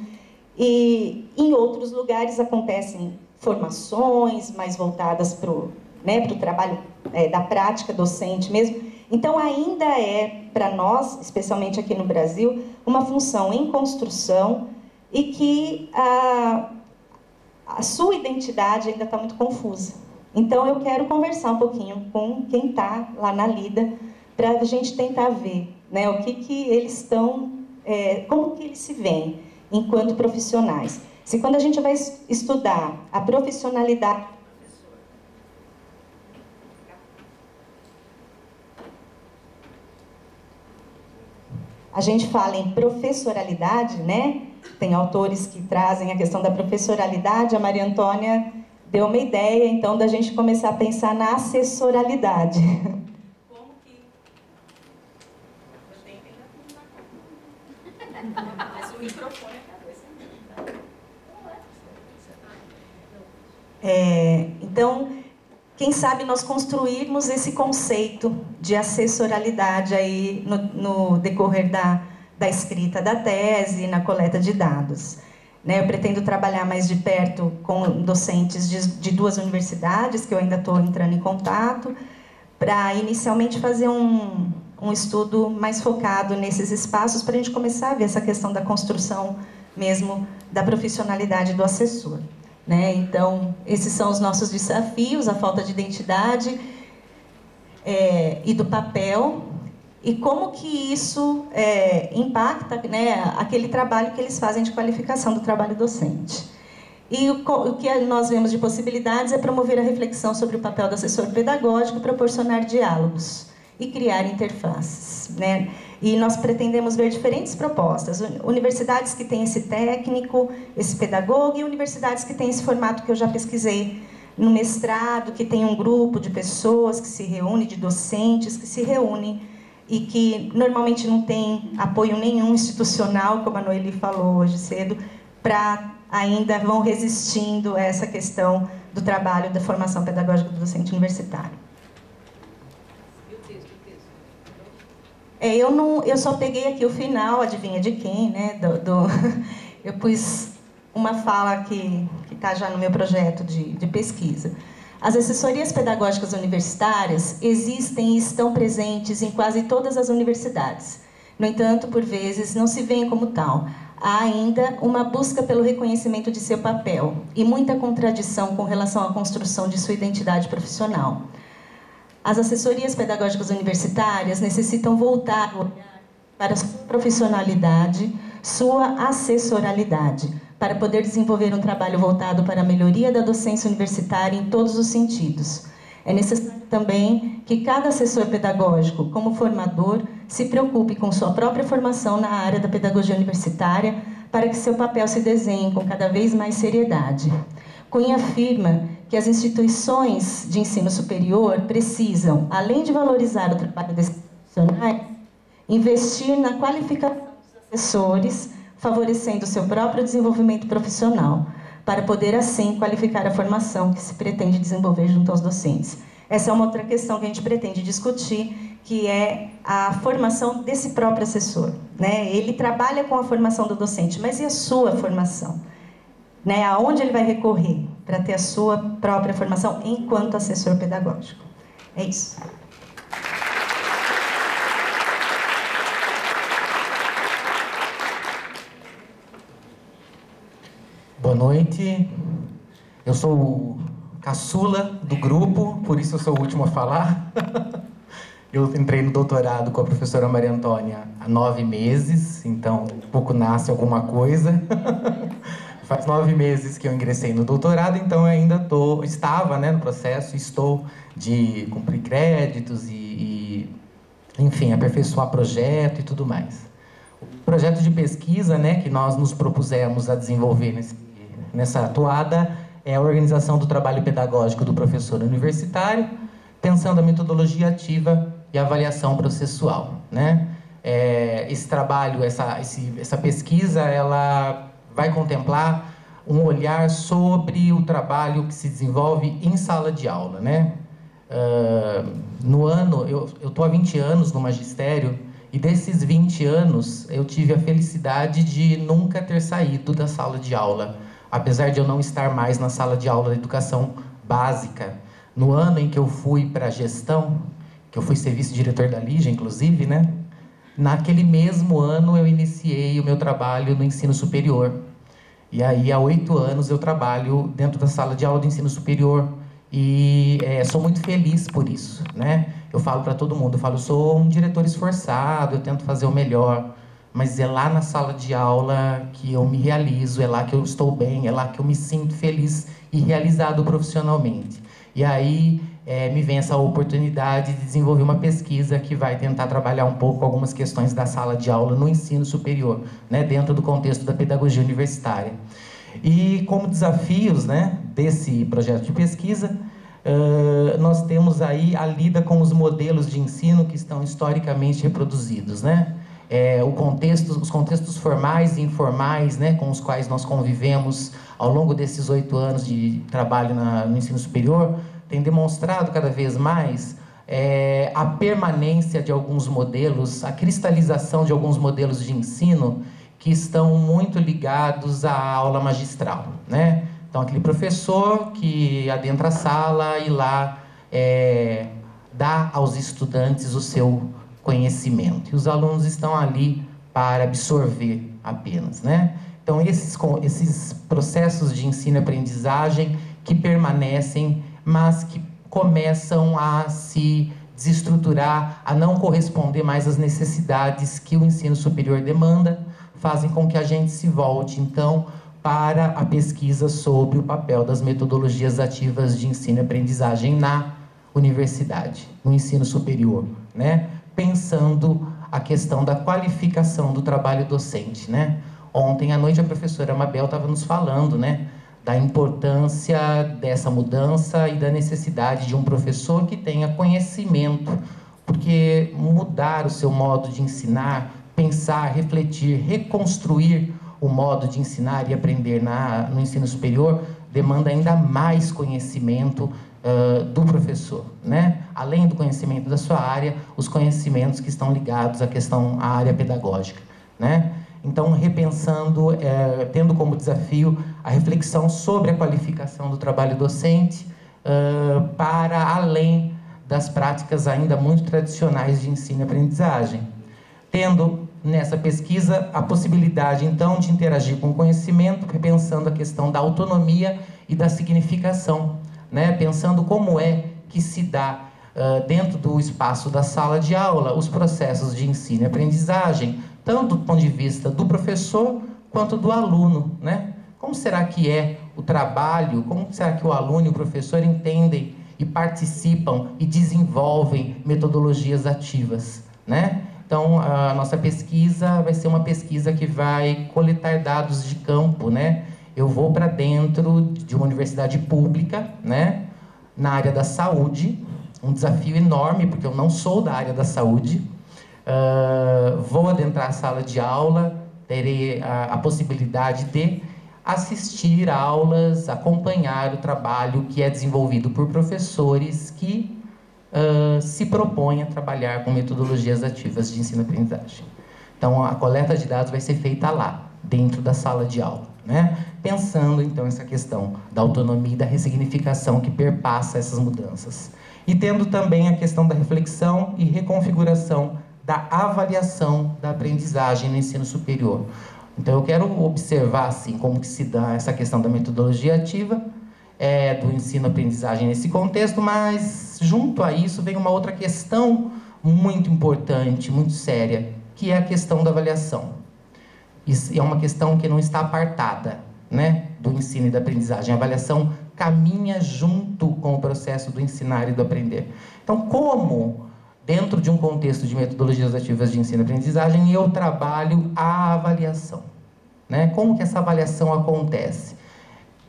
[SPEAKER 8] E em outros lugares acontecem formações mais voltadas para o trabalho da prática docente mesmo. Então ainda é, para nós, especialmente aqui no Brasil, uma função em construção e que a sua identidade ainda está muito confusa. Então, eu quero conversar um pouquinho com quem está lá na lida, para a gente tentar ver, né, o que eles estão como que eles se veem enquanto profissionais. Se quando a gente vai estudar a profissionalidade, a gente fala em professoralidade, né? Tem autores que trazem a questão da professoralidade. A Maria Antônia deu uma ideia, então, da gente começar a pensar na assessoralidade. Como que... Esse microfone então, quem sabe nós construirmos esse conceito de assessoralidade aí no decorrer da escrita da tese, na coleta de dados. Né, eu pretendo trabalhar mais de perto com docentes de 2 universidades, que eu ainda estou entrando em contato, para inicialmente fazer um estudo mais focado nesses espaços, para a gente começar a ver essa questão da construção mesmo da profissionalidade do assessor. Né? Então, esses são os nossos desafios, a falta de identidade e do papel, e como que isso impacta, né, aquele trabalho que eles fazem de qualificação do trabalho docente. E o que nós vemos de possibilidades é promover a reflexão sobre o papel do assessor pedagógico, proporcionar diálogos e criar interfaces. Né? E nós pretendemos ver diferentes propostas, universidades que têm esse técnico, esse pedagogo, e universidades que têm esse formato que eu já pesquisei no mestrado, que tem um grupo de pessoas que se reúne, de docentes que se reúnem, e que normalmente não tem apoio nenhum institucional, como a Noeli falou hoje cedo, para ainda vão resistindo a essa questão do trabalho da formação pedagógica do docente universitário. Eu só peguei aqui o final, adivinha de quem, né? Eu pus uma fala que está já no meu projeto de pesquisa. As assessorias pedagógicas universitárias existem e estão presentes em quase todas as universidades. No entanto, por vezes, não se veem como tal. Há ainda uma busca pelo reconhecimento de seu papel e muita contradição com relação à construção de sua identidade profissional. As assessorias pedagógicas universitárias necessitam voltar para a sua profissionalidade, sua assessoralidade, para poder desenvolver um trabalho voltado para a melhoria da docência universitária em todos os sentidos. É necessário também que cada assessor pedagógico, como formador, se preocupe com sua própria formação na área da pedagogia universitária, para que seu papel se desenhe com cada vez mais seriedade. Cunha afirma que as instituições de ensino superior precisam, além de valorizar o trabalho desses profissionais, investir na qualificação dos assessores, favorecendo seu próprio desenvolvimento profissional, para poder, assim, qualificar a formação que se pretende desenvolver junto aos docentes. Essa é uma outra questão que a gente pretende discutir, que é a formação desse próprio assessor. Né? Ele trabalha com a formação do docente, mas e a sua formação? Né? Aonde ele vai recorrer para ter a sua própria formação enquanto assessor pedagógico? É isso.
[SPEAKER 9] Boa noite. Eu sou o caçula do grupo, por isso eu sou o último a falar. Eu entrei no doutorado com a professora Maria Antônia há 9 meses, então um pouco nasce alguma coisa. Faz 9 meses que eu ingressei no doutorado, então eu ainda estava, né, no processo, estou de cumprir créditos enfim, aperfeiçoar projeto e tudo mais. O projeto de pesquisa, né, que nós nos propusemos a desenvolver nessa atuada é a organização do trabalho pedagógico do professor universitário, pensando a metodologia ativa e a avaliação processual. Né? Esse trabalho, essa pesquisa, ela vai contemplar um olhar sobre o trabalho que se desenvolve em sala de aula. Né? Eu estou há 20 anos no magistério, e desses 20 anos eu tive a felicidade de nunca ter saído da sala de aula, apesar de eu não estar mais na sala de aula da educação básica. No ano em que eu fui para a gestão, que eu fui ser vice-diretor da Lígia, inclusive, né? Naquele mesmo ano eu iniciei o meu trabalho no ensino superior. E aí, há 8 anos, eu trabalho dentro da sala de aula do ensino superior. E sou muito feliz por isso, né? Eu falo para todo mundo, eu sou um diretor esforçado, eu tento fazer o melhor. mas é lá na sala de aula que eu me realizo, é lá que eu estou bem, é lá que eu me sinto feliz e realizado profissionalmente. E aí me vem essa oportunidade de desenvolver uma pesquisa que vai tentar trabalhar um pouco algumas questões da sala de aula no ensino superior, né, dentro do contexto da pedagogia universitária. E como desafios, né, desse projeto de pesquisa, nós temos aí a lida com os modelos de ensino que estão historicamente reproduzidos, né? Os contextos formais e informais, né, com os quais nós convivemos ao longo desses 8 anos de trabalho no ensino superior, tem demonstrado cada vez mais a permanência de alguns modelos, a cristalização de alguns modelos de ensino que estão muito ligados à aula magistral, né? Então, aquele professor que adentra a sala e lá dá aos estudantes o seu conhecimento. E os alunos estão ali para absorver apenas, né? Então, esses processos de ensino e aprendizagem que permanecem, mas que começam a se desestruturar, a não corresponder mais às necessidades que o ensino superior demanda, fazem com que a gente se volte, então, para a pesquisa sobre o papel das metodologias ativas de ensino e aprendizagem na universidade, no ensino superior, né? Pensando a questão da qualificação do trabalho docente, né? Ontem à noite a professora Mabel estava nos falando, né, da importância dessa mudança e da necessidade de um professor que tenha conhecimento, porque mudar o seu modo de ensinar, pensar, refletir, reconstruir o modo de ensinar e aprender no ensino superior demanda ainda mais conhecimento do professor, né? Além do conhecimento da sua área, os conhecimentos que estão ligados à área pedagógica, né? Então, repensando, tendo como desafio a reflexão sobre a qualificação do trabalho docente para além das práticas ainda muito tradicionais de ensino e aprendizagem. Tendo nessa pesquisa a possibilidade, então, de interagir com o conhecimento, repensando a questão da autonomia e da significação, né? Pensando como é que se dá dentro do espaço da sala de aula os processos de ensino e aprendizagem, tanto do ponto de vista do professor quanto do aluno, né? Como será que é o trabalho, como será que o aluno e o professor entendem e participam e desenvolvem metodologias ativas, né? Então, a nossa pesquisa vai ser uma pesquisa que vai coletar dados de campo, né? Eu vou para dentro de uma universidade pública, né, na área da saúde, um desafio enorme, porque eu não sou da área da saúde. Vou adentrar a sala de aula, terei a possibilidade de assistir aulas, acompanhar o trabalho que é desenvolvido por professores que se propõem a trabalhar com metodologias ativas de ensino e aprendizagem. Então, a coleta de dados vai ser feita lá, dentro da sala de aula, né? Pensando, então, essa questão da autonomia e da ressignificação que perpassa essas mudanças. E tendo também a questão da reflexão e reconfiguração da avaliação da aprendizagem no ensino superior. Então, eu quero observar, assim, como que se dá essa questão da metodologia ativa, do ensino-aprendizagem nesse contexto, mas, junto a isso, vem uma outra questão muito importante, muito séria, que é a questão da avaliação. Isso é uma questão que não está apartada, né, do ensino e da aprendizagem. A avaliação caminha junto com o processo do ensinar e do aprender. Então, como, dentro de um contexto de metodologias ativas de ensino e aprendizagem, eu trabalho a avaliação, né? Como que essa avaliação acontece?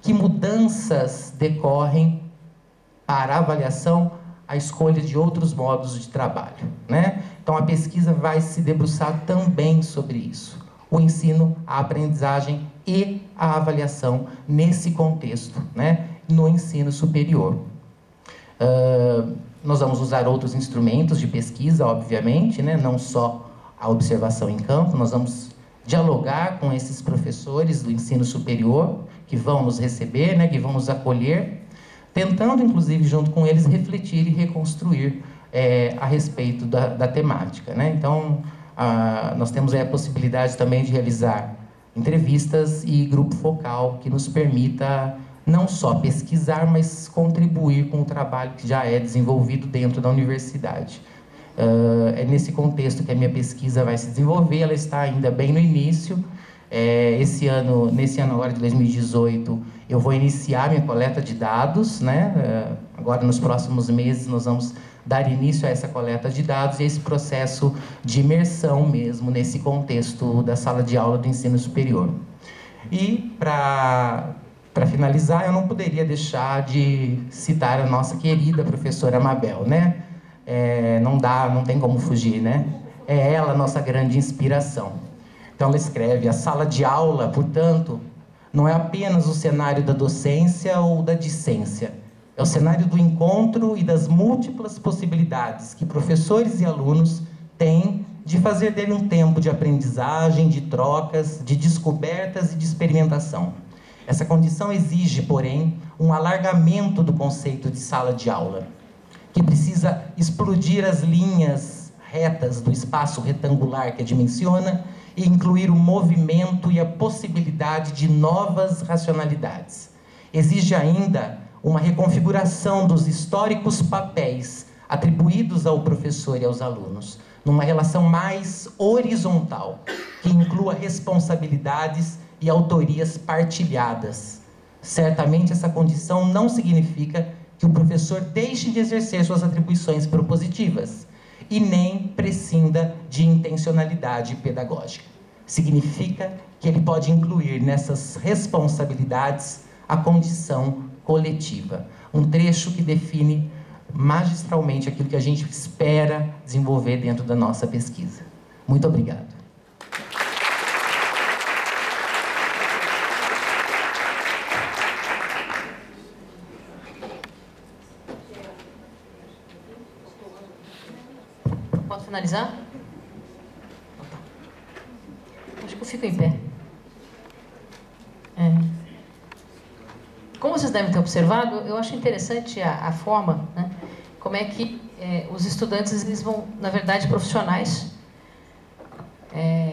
[SPEAKER 9] Que mudanças decorrem para a avaliação, a escolha de outros modos de trabalho, né? Então, a pesquisa vai se debruçar também sobre isso. O ensino, a aprendizagem e a avaliação nesse contexto, né? No ensino superior. Nós vamos usar outros instrumentos de pesquisa, obviamente, né? Não só a observação em campo, nós vamos dialogar com esses professores do ensino superior que vão nos receber, né? Que vão nos acolher, tentando, inclusive, junto com eles, refletir e reconstruir a respeito da temática, né? Então, nós temos a possibilidade também de realizar entrevistas e grupo focal que nos permita não só pesquisar, mas contribuir com o trabalho que já é desenvolvido dentro da universidade. É nesse contexto que a minha pesquisa vai se desenvolver. Ela está ainda bem no início. Nesse ano agora de 2018, eu vou iniciar minha coleta de dados, né? Agora, nos próximos meses, nós vamos dar início a essa coleta de dados e esse processo de imersão mesmo nesse contexto da sala de aula do ensino superior. E, para finalizar, eu não poderia deixar de citar a nossa querida professora Mabel, né? Não tem como fugir, né? É ela a nossa grande inspiração. Então, ela escreve: a sala de aula, portanto, não é apenas o cenário da docência ou da discência. É o cenário do encontro e das múltiplas possibilidades que professores e alunos têm de fazer dele um tempo de aprendizagem, de trocas, de descobertas e de experimentação. Essa condição exige, porém, um alargamento do conceito de sala de aula, que precisa explodir as linhas retas do espaço retangular que a dimensiona e incluir o movimento e a possibilidade de novas racionalidades. Exige ainda uma reconfiguração dos históricos papéis atribuídos ao professor e aos alunos, numa relação mais horizontal, que inclua responsabilidades e autorias partilhadas. Certamente essa condição não significa que o professor deixe de exercer suas atribuições propositivas e nem prescinda de intencionalidade pedagógica. Significa que ele pode incluir nessas responsabilidades a condição coletiva. Um trecho que define magistralmente aquilo que a gente espera desenvolver dentro da nossa pesquisa. Muito obrigado.
[SPEAKER 4] Pode finalizar? Acho que eu fico em pé. Como vocês devem ter observado, eu acho interessante a forma, né, como é que os estudantes eles vão, na verdade, profissionais.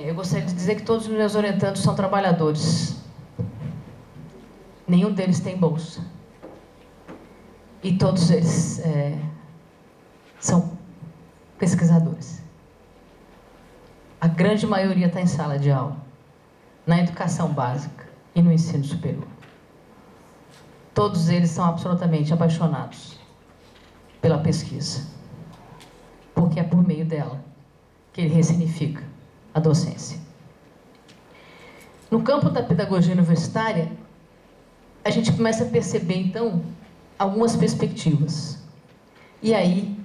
[SPEAKER 4] Eu gostaria de dizer que todos os meus orientandos são trabalhadores. Nenhum deles tem bolsa. E todos eles são pesquisadores. A grande maioria está em sala de aula, na educação básica e no ensino superior. Todos eles são absolutamente apaixonados pela pesquisa, porque é por meio dela que ele ressignifica a docência. No campo da pedagogia universitária, a gente começa a perceber, então, algumas perspectivas. E aí,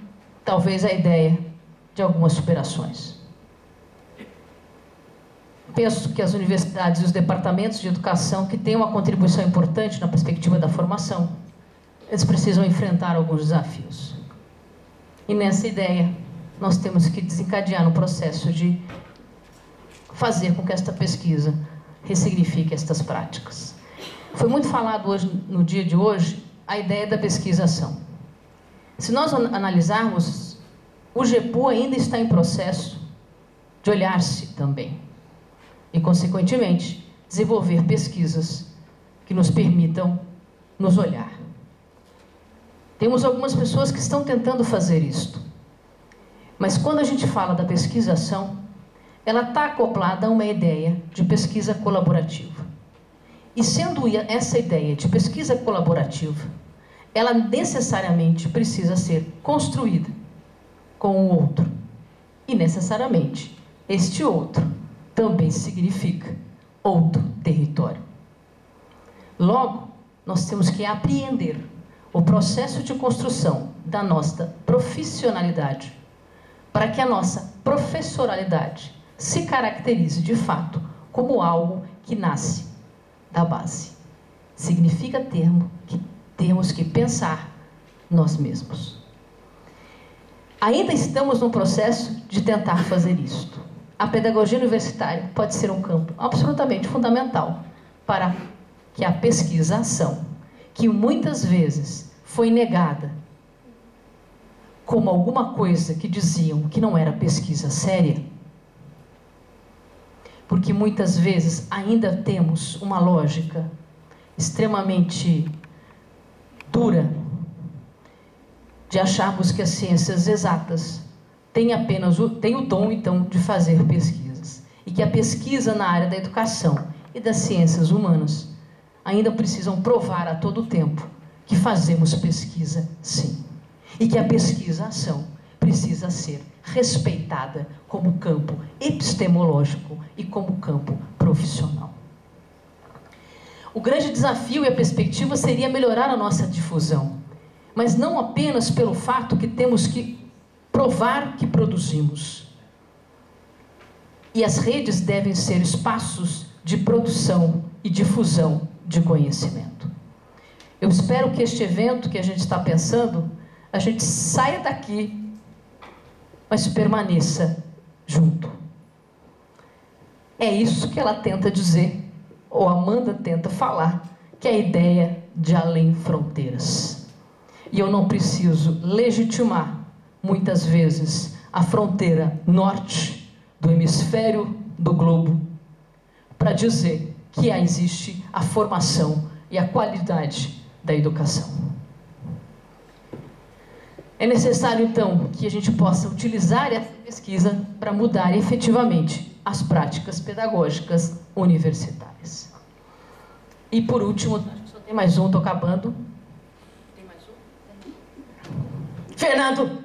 [SPEAKER 4] talvez a ideia de algumas superações. Penso que as universidades e os departamentos de educação que têm uma contribuição importante na perspectiva da formação, eles precisam enfrentar alguns desafios. E nessa ideia, nós temos que desencadear no processo de fazer com que esta pesquisa ressignifique estas práticas. Foi muito falado hoje, no dia de hoje, a ideia da pesquisação. Se nós analisarmos, o GEPU ainda está em processo de olhar-se também. E, consequentemente, desenvolver pesquisas que nos permitam nos olhar. Temos algumas pessoas que estão tentando fazer isto. Mas quando a gente fala da pesquisação, ela está acoplada a uma ideia de pesquisa colaborativa. E sendo essa ideia de pesquisa colaborativa, ela necessariamente precisa ser construída com o outro. E necessariamente, este outro também significa outro território. Logo, nós temos que apreender o processo de construção da nossa profissionalidade para que a nossa professoralidade se caracterize de fato como algo que nasce da base. Significa que temos que pensar nós mesmos. Ainda estamos no processo de tentar fazer isto. A pedagogia universitária pode ser um campo absolutamente fundamental para que a pesquisação, que muitas vezes foi negada como alguma coisa que diziam que não era pesquisa séria, porque muitas vezes ainda temos uma lógica extremamente dura de acharmos que as ciências exatas tem o dom, então, de fazer pesquisas. E que a pesquisa na área da educação e das ciências humanas ainda precisam provar a todo tempo que fazemos pesquisa, sim. E que a pesquisa-ação precisa ser respeitada como campo epistemológico e como campo profissional. O grande desafio e a perspectiva seria melhorar a nossa difusão, mas não apenas pelo fato que temos que provar que produzimos. E as redes devem ser espaços de produção e difusão de conhecimento. Eu espero que este evento que a gente está pensando, a gente saia daqui, mas permaneça junto. É isso que ela tenta dizer, ou Amanda tenta falar, que é a ideia de além fronteiras. E eu não preciso legitimar, muitas vezes, a fronteira norte do hemisfério do globo para dizer que existe a formação e a qualidade da educação. É necessário, então, que a gente possa utilizar essa pesquisa para mudar efetivamente as práticas pedagógicas universitárias. E, por último, só tem mais um, estou acabando. Tem mais um? Fernando!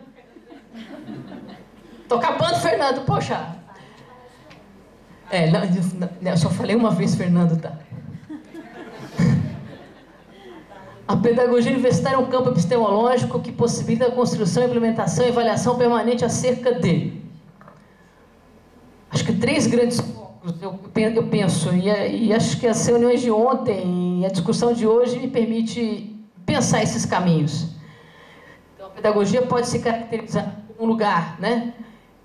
[SPEAKER 4] Estou acabando, Fernando, poxa! Eu só falei uma vez, Fernando, tá? A pedagogia universitária é um campo epistemológico que possibilita a construção, implementação e avaliação permanente acerca de... Acho que 3 grandes focos, eu penso, e acho que as reuniões de ontem e a discussão de hoje me permite pensar esses caminhos. Então, a pedagogia pode se caracterizar como um lugar, né?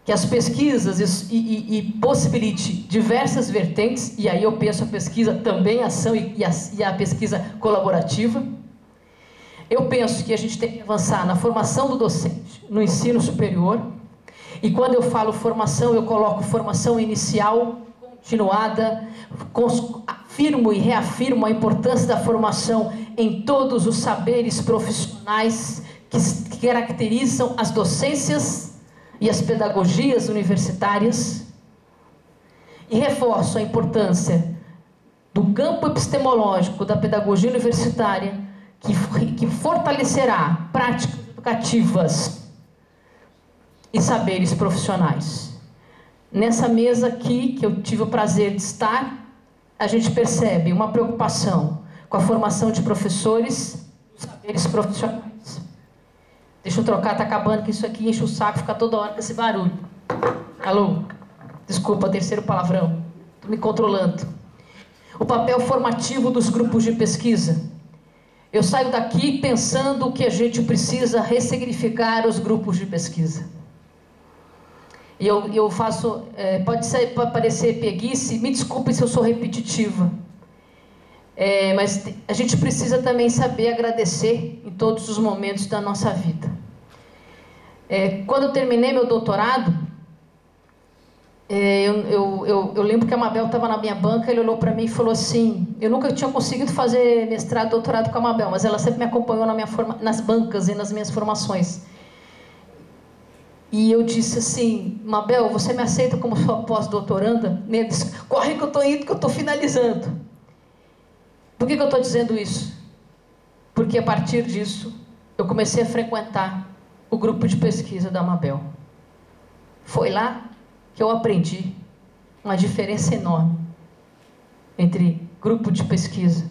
[SPEAKER 4] Que as pesquisas e possibilite diversas vertentes, e aí eu penso a pesquisa também, a ação e a pesquisa colaborativa. Eu penso que a gente tem que avançar na formação do docente, no ensino superior, e quando eu falo formação, eu coloco formação inicial, continuada, afirmo e reafirmo a importância da formação em todos os saberes profissionais que caracterizam as docências e as pedagogias universitárias, e reforço a importância do campo epistemológico da pedagogia universitária, que fortalecerá práticas educativas e saberes profissionais. Nessa mesa aqui, que eu tive o prazer de estar, a gente percebe uma preocupação com a formação de professores, saberes profissionais. Deixa eu trocar, tá acabando, que isso aqui enche o saco, fica toda hora com esse barulho. Alô? Desculpa, terceiro palavrão. Estou me controlando. O papel formativo dos grupos de pesquisa. Eu saio daqui pensando que a gente precisa ressignificar os grupos de pesquisa. E eu faço... pode parecer preguiça, me desculpe se eu sou repetitiva. Mas a gente precisa também saber agradecer em todos os momentos da nossa vida. Quando eu terminei meu doutorado, eu lembro que a Mabel estava na minha banca, ele olhou para mim e falou assim, eu nunca tinha conseguido fazer mestrado, doutorado com a Mabel, mas ela sempre me acompanhou nas bancas e nas minhas formações. E eu disse assim, Mabel, você me aceita como sua pós-doutoranda? Ele disse, corre que eu estou indo, que eu estou finalizando. Por que eu estou dizendo isso? Porque a partir disso, eu comecei a frequentar o grupo de pesquisa da Mabel. Foi lá que eu aprendi uma diferença enorme entre grupo de pesquisa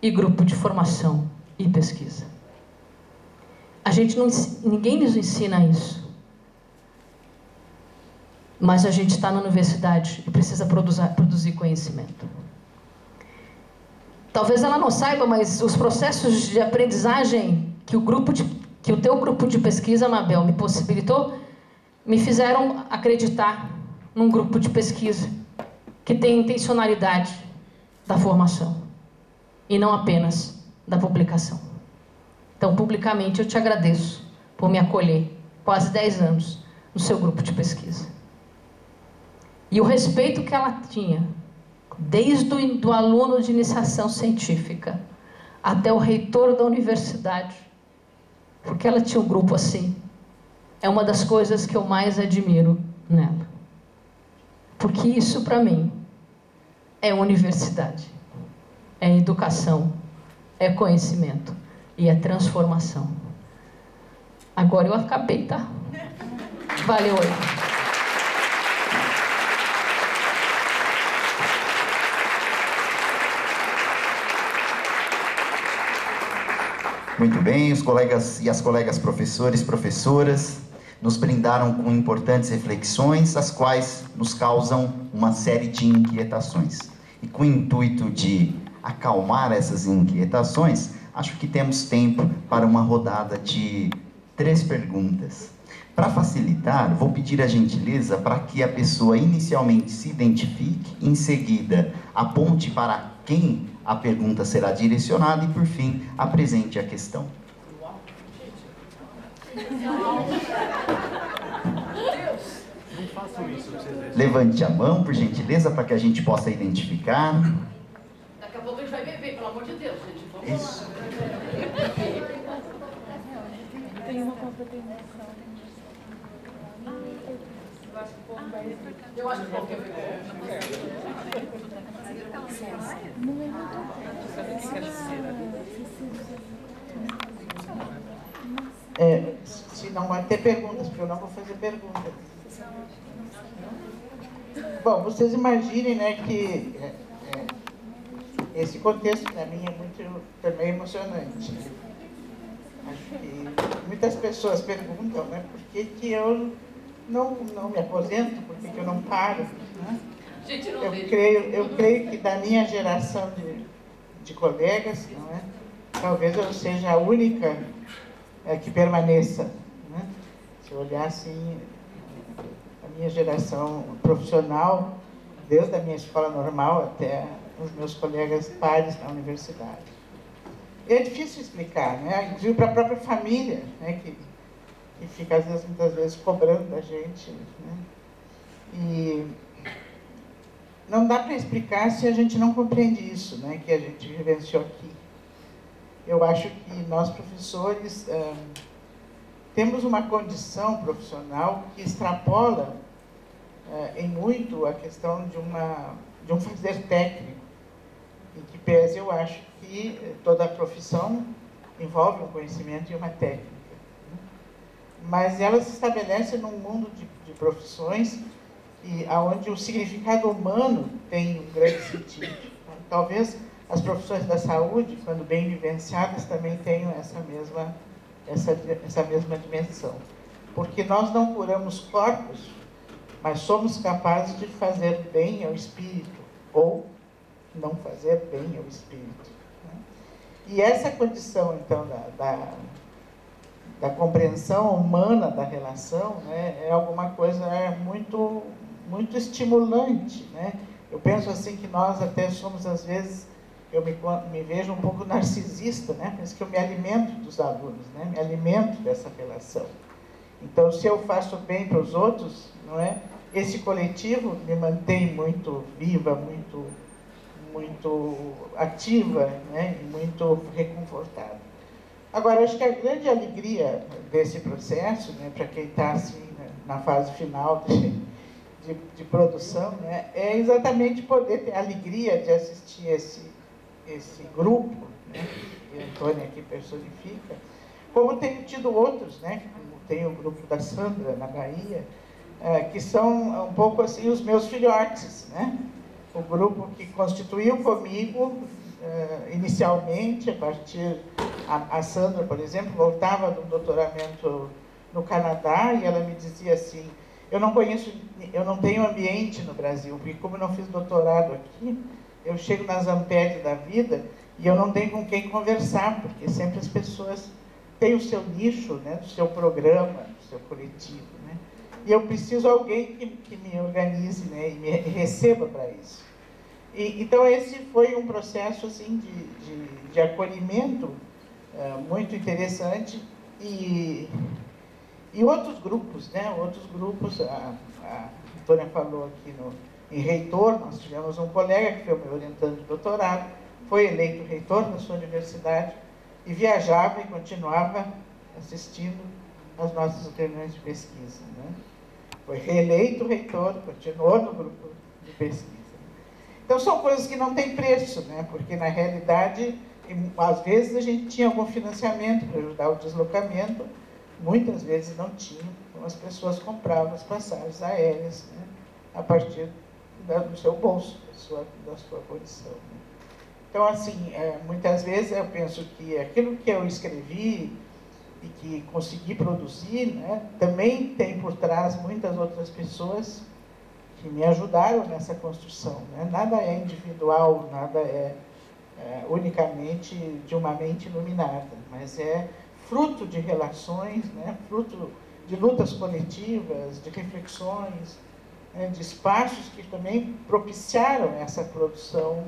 [SPEAKER 4] e grupo de formação e pesquisa. Ninguém nos ensina isso. Mas a gente está na universidade e precisa produzir conhecimento. Talvez ela não saiba, mas os processos de aprendizagem que o teu grupo de pesquisa, Mabel, me possibilitou, me fizeram acreditar num grupo de pesquisa que tem intencionalidade da formação e não apenas da publicação. Então, publicamente, eu te agradeço por me acolher quase 10 anos no seu grupo de pesquisa. E o respeito que ela tinha, desde o aluno de iniciação científica até o reitor da universidade, porque ela tinha um grupo assim, é uma das coisas que eu mais admiro nela. Porque isso, para mim, é universidade, é educação, é conhecimento e é transformação. Agora eu acabei, tá? Valeu aí.
[SPEAKER 3] Muito bem, os colegas e as colegas professores e professoras nos brindaram com importantes reflexões, as quais nos causam uma série de inquietações. E com o intuito de acalmar essas inquietações, acho que temos tempo para uma rodada de 3 perguntas. Para facilitar, vou pedir a gentileza para que a pessoa inicialmente se identifique, em seguida aponte para quem a pergunta será direcionada e, por fim, apresente a questão. Levante a mão, por gentileza, para que a gente possa identificar.
[SPEAKER 4] Daqui a pouco a gente vai beber, pelo amor de Deus, gente. Vamos
[SPEAKER 3] Isso.
[SPEAKER 10] Tem uma confraternização.
[SPEAKER 4] Eu acho que o povo quer beber.
[SPEAKER 10] Não é muito.
[SPEAKER 11] Se não vai ter perguntas, porque eu não vou fazer perguntas. Bom, vocês imaginem, né, que esse contexto para mim é muito também emocionante. Acho que muitas pessoas perguntam, né, por que eu não me aposento, por que eu não paro, né? Eu creio que da minha geração de colegas, não é? Talvez eu seja a única que permaneça, né? Se eu olhar assim, a minha geração profissional, desde a minha escola normal até os meus colegas pares na universidade. E é difícil explicar, né? Inclusive para a própria família, né? Que fica, às vezes, muitas vezes, cobrando da gente, né? E não dá para explicar se a gente não compreende isso, né? Que a gente vivenciou aqui. Eu acho que nós, professores, temos uma condição profissional que extrapola em muito a questão de um fazer técnico, em que pese eu acho que toda a profissão envolve um conhecimento e uma técnica. Né? Mas ela se estabelece num mundo de profissões onde o significado humano tem um grande sentido. Talvez as profissões da saúde, quando bem vivenciadas, também tenham essa mesma dimensão. Porque nós não curamos corpos, mas somos capazes de fazer bem ao espírito, ou não fazer bem ao espírito. Né? E essa condição, então, da compreensão humana da relação, né, é alguma coisa muito, muito estimulante. Né? Eu penso assim que nós até somos, às vezes, eu me vejo um pouco narcisista, né? Penso que eu me alimento dos alunos, né? Me alimento dessa relação. Então, se eu faço bem para os outros, não é? Esse coletivo me mantém muito viva, muito ativa, né? E muito reconfortada. Agora, acho que a grande alegria desse processo, né? Para quem está assim, na fase final de produção, né? É exatamente poder ter a alegria de assistir esse grupo, né, que a Antônia aqui personifica, como tenho tido outros, né, como tem o grupo da Sandra, na Bahia, que são um pouco assim os meus filhotes, né? O grupo que constituiu comigo, inicialmente, a partir... A Sandra, por exemplo, voltava de um doutoramento no Canadá e ela me dizia assim, eu não tenho ambiente no Brasil, porque como eu não fiz doutorado aqui, eu chego nas Amped da vida e eu não tenho com quem conversar, porque sempre as pessoas têm o seu nicho, né, do seu programa, do seu coletivo. Né? E eu preciso de alguém que me organize, né, e me receba para isso. Então, esse foi um processo assim, de acolhimento muito interessante. E outros grupos, né? Outros grupos, a Antônia falou aqui em reitor, nós tivemos um colega que foi meu orientando de doutorado, foi eleito reitor da sua universidade e viajava e continuava assistindo as nossas reuniões de pesquisa, né? Foi reeleito reitor, continuou no grupo de pesquisa. Então, são coisas que não têm preço, né? Porque, na realidade, às vezes a gente tinha algum financiamento para ajudar o deslocamento, muitas vezes não tinha, então as pessoas compravam as passagens aéreas, né? A partir do seu bolso, da sua condição. Né? Então, assim, muitas vezes eu penso que aquilo que eu escrevi e que consegui produzir, né, também tem por trás muitas outras pessoas que me ajudaram nessa construção. Né? Nada é individual, nada é unicamente de uma mente iluminada, mas é fruto de relações, né? Fruto de lutas coletivas, de reflexões, né? De espaços que também propiciaram essa produção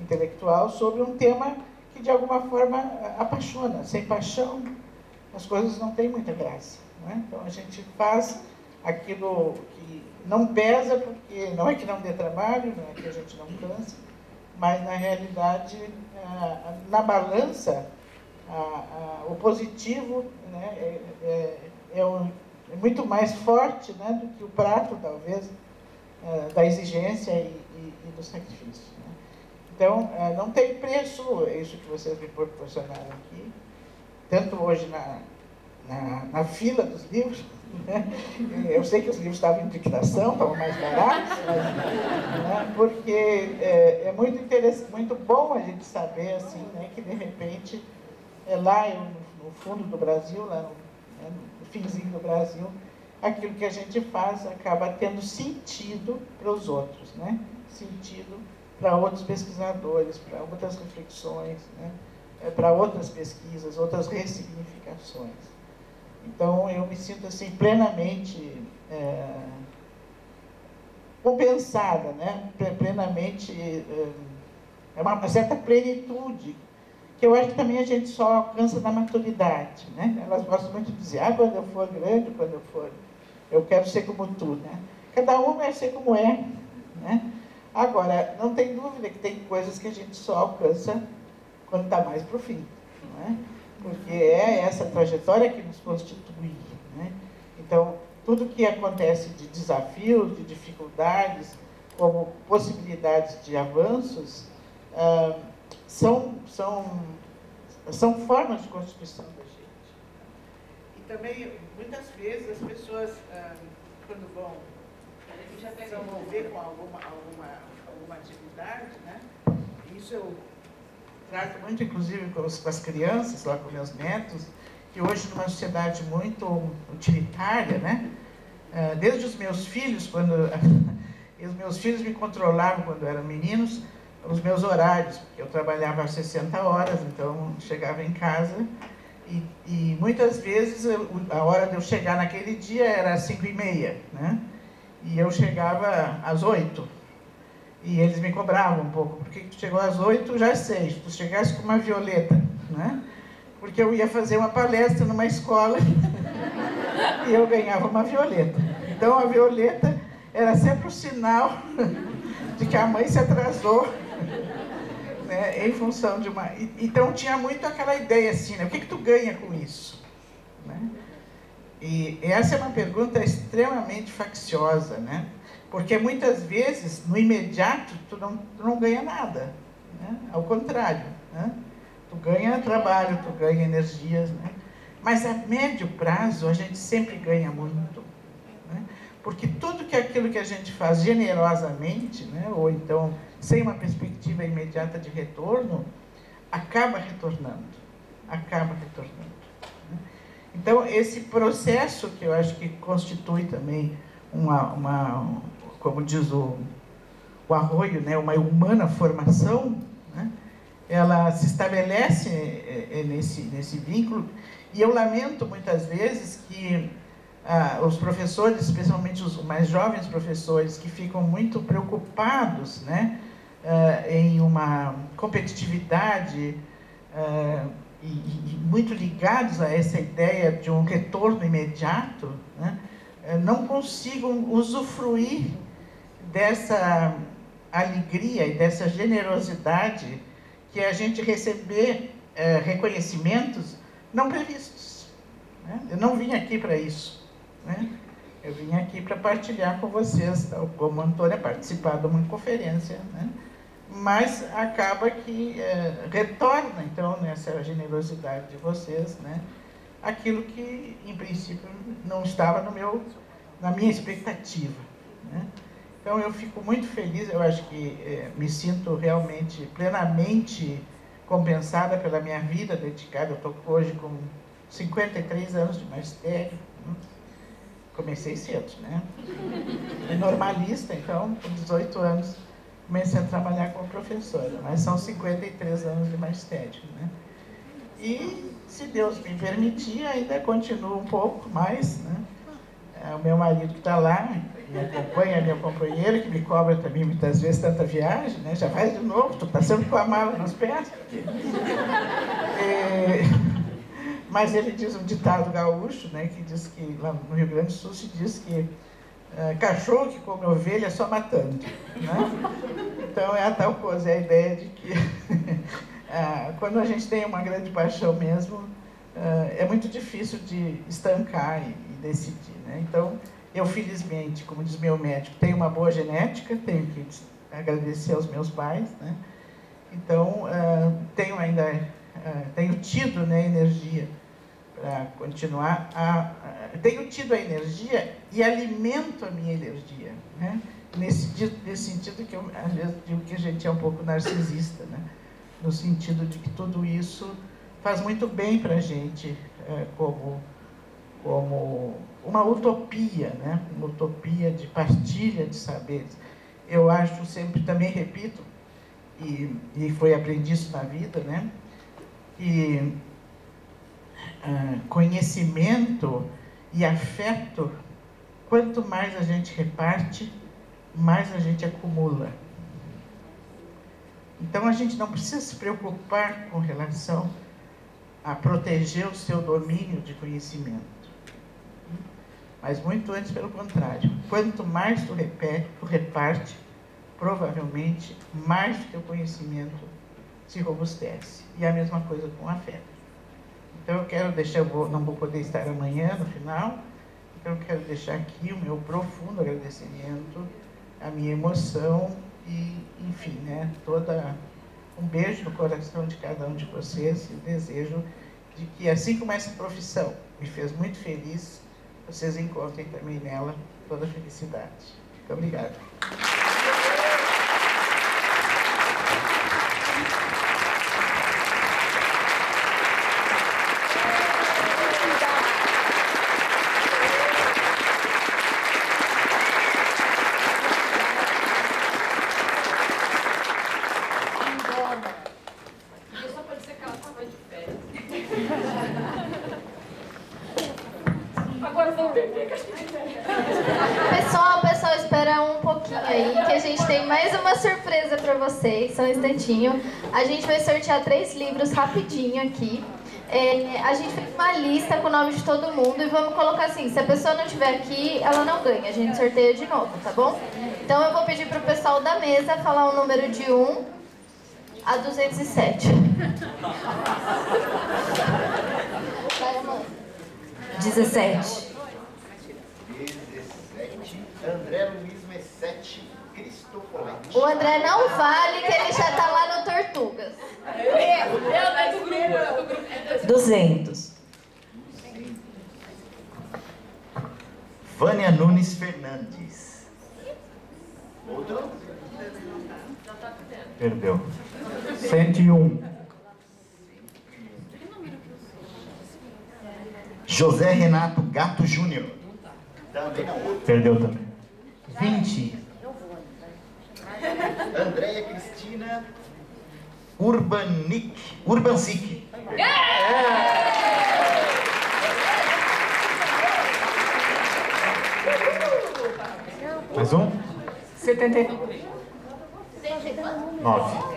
[SPEAKER 11] intelectual sobre um tema que de alguma forma apaixona. Sem paixão as coisas não têm muita graça, né? Então a gente faz aquilo que não pesa, porque não é que não dê trabalho, não é que a gente não canse, mas na realidade, na balança, o positivo, né, é muito mais forte, né, do que o prato, talvez, da exigência e do sacrifício. Né? Então, não tem preço isso que vocês me proporcionaram aqui, tanto hoje na fila dos livros, né? Eu sei que os livros estavam em liquidação, estavam mais baratos, mas, né, porque é muito interessante, muito bom a gente saber assim, né, que de repente lá no fundo do Brasil, lá no finzinho do Brasil, aquilo que a gente faz acaba tendo sentido para os outros, né? Sentido para outros pesquisadores, para outras reflexões, né? Para outras pesquisas, outras ressignificações. Então, eu me sinto assim, plenamente compensada, né? Plenamente, uma certa plenitude, que eu acho que também a gente só alcança na maturidade. Né? Elas gostam muito de dizer, quando eu for grande, quando eu quero ser como tu. Né? Cada um vai ser como é. Né? Agora, não tem dúvida que tem coisas que a gente só alcança quando está mais para o fim. Não é? Porque é essa trajetória que nos constitui. Né? Então, tudo que acontece de desafios, de dificuldades, como possibilidades de avanços, são formas de constituição da gente. E também, muitas vezes, as pessoas, quando vão se envolver com alguma atividade, né? Isso eu trato muito, inclusive, com as crianças, lá com meus netos, que hoje, numa sociedade muito utilitária, né? Desde os meus filhos, os meus filhos me controlavam quando eram meninos, os meus horários, porque eu trabalhava 60 horas, então chegava em casa e muitas vezes a hora de eu chegar naquele dia era 5h30, né? E eu chegava às 8h. E eles me cobravam um pouco, porque tu chegou às 8h, já é 6h, tu chegasse com uma violeta, né? Porque eu ia fazer uma palestra numa escola e eu ganhava uma violeta. Então a violeta era sempre o sinal de que a mãe se atrasou, né, em função de uma... Então tinha muito aquela ideia assim, né? O que tu ganha com isso? Né? E essa é uma pergunta extremamente facciosa, né? Porque muitas vezes, no imediato, tu não ganha nada. Né? Ao contrário, né? Tu ganha trabalho, tu ganha energias, né? Mas a médio prazo a gente sempre ganha muito. Né? Porque tudo aquilo que a gente faz generosamente, né? Ou então sem uma perspectiva imediata de retorno, acaba retornando. Né? Então, esse processo que eu acho que constitui também como diz o Arroio, né? Uma humana formação, né? Ela se estabelece nesse vínculo, e eu lamento muitas vezes que os professores, especialmente os mais jovens professores, que ficam muito preocupados, né, em uma competitividade e muito ligados a essa ideia de um retorno imediato, né, não consigam usufruir dessa alegria e dessa generosidade que a gente receber reconhecimentos não previstos. né? Eu não vim aqui para isso, né? Eu vim aqui para partilhar com vocês, tal como a Antônia, participar de uma conferência, né? Mas acaba que retorna, então, nessa generosidade de vocês, né? Aquilo que, em princípio, não estava na minha expectativa, né? Então, eu fico muito feliz, eu acho que me sinto realmente plenamente compensada pela minha vida dedicada. Eu estou hoje com 53 anos de magistério, né? Comecei cedo, né? É normalista, então, com 18 anos, comecei a trabalhar como professora, mas são 53 anos de magistério, né? E, se Deus me permitir, ainda continuo um pouco mais, né? O meu marido que está lá, me acompanha, meu companheiro, que me cobra também muitas vezes tanta viagem, né? Já vai de novo, tu está sempre com a mala nos pés. Mas ele diz um ditado gaúcho, né? Que diz que, lá no Rio Grande do Sul, se diz que cachorro que come ovelha só matando, né? Então é a tal coisa, é a ideia de que quando a gente tem uma grande paixão mesmo, é muito difícil de estancar e decidir, né? Então, eu felizmente, como diz meu médico, tenho uma boa genética, tenho que agradecer aos meus pais, né? Então, tenho tido, né, energia para continuar tenho tido a energia e alimento a minha energia, né? Nesse sentido que eu, às vezes, digo que a gente é um pouco narcisista, né? No sentido de que tudo isso faz muito bem para a gente, como uma utopia, né? Uma utopia de partilha de saberes. Eu acho, sempre também repito, e foi aprendi isso na vida, né? Que conhecimento e afeto, quanto mais a gente reparte, mais a gente acumula. Então, a gente não precisa se preocupar com relação a proteger o seu domínio de conhecimento. Mas muito antes, pelo contrário. Quanto mais tu reparte, provavelmente, mais o teu conhecimento se robustece. E a mesma coisa com o afeto. Então, eu quero deixar, não vou poder estar amanhã, no final, então eu quero deixar aqui o meu profundo agradecimento, a minha emoção e, enfim, né, um beijo no coração de cada um de vocês e o desejo de que, assim como essa profissão me fez muito feliz, vocês encontrem também nela toda a felicidade. Muito obrigado.
[SPEAKER 12] Pessoal, espera um pouquinho aí, que a gente tem mais uma surpresa para vocês, só um instantinho. A gente vai sortear 3 livros rapidinho aqui. A gente fez uma lista com o nome de todo mundo e vamos colocar assim, se a pessoa não estiver aqui, ela não ganha, a gente sorteia de novo, tá bom? Então eu vou pedir para o pessoal da mesa falar o número de 1 a 207. Vai, Amanda. 17.
[SPEAKER 3] André Luiz Messete Cristofoletti.
[SPEAKER 12] O André não vale, que ele já tá lá no Tortugas.
[SPEAKER 7] 200.
[SPEAKER 3] Vânia Nunes Fernandes. Outro?
[SPEAKER 1] Perdeu. 101.
[SPEAKER 3] José Renato Gato Júnior. Também não.
[SPEAKER 1] Perdeu também.
[SPEAKER 9] 20.
[SPEAKER 3] Andréia Cristina Urbansic.
[SPEAKER 1] Mais um?
[SPEAKER 6] 79.
[SPEAKER 1] 9.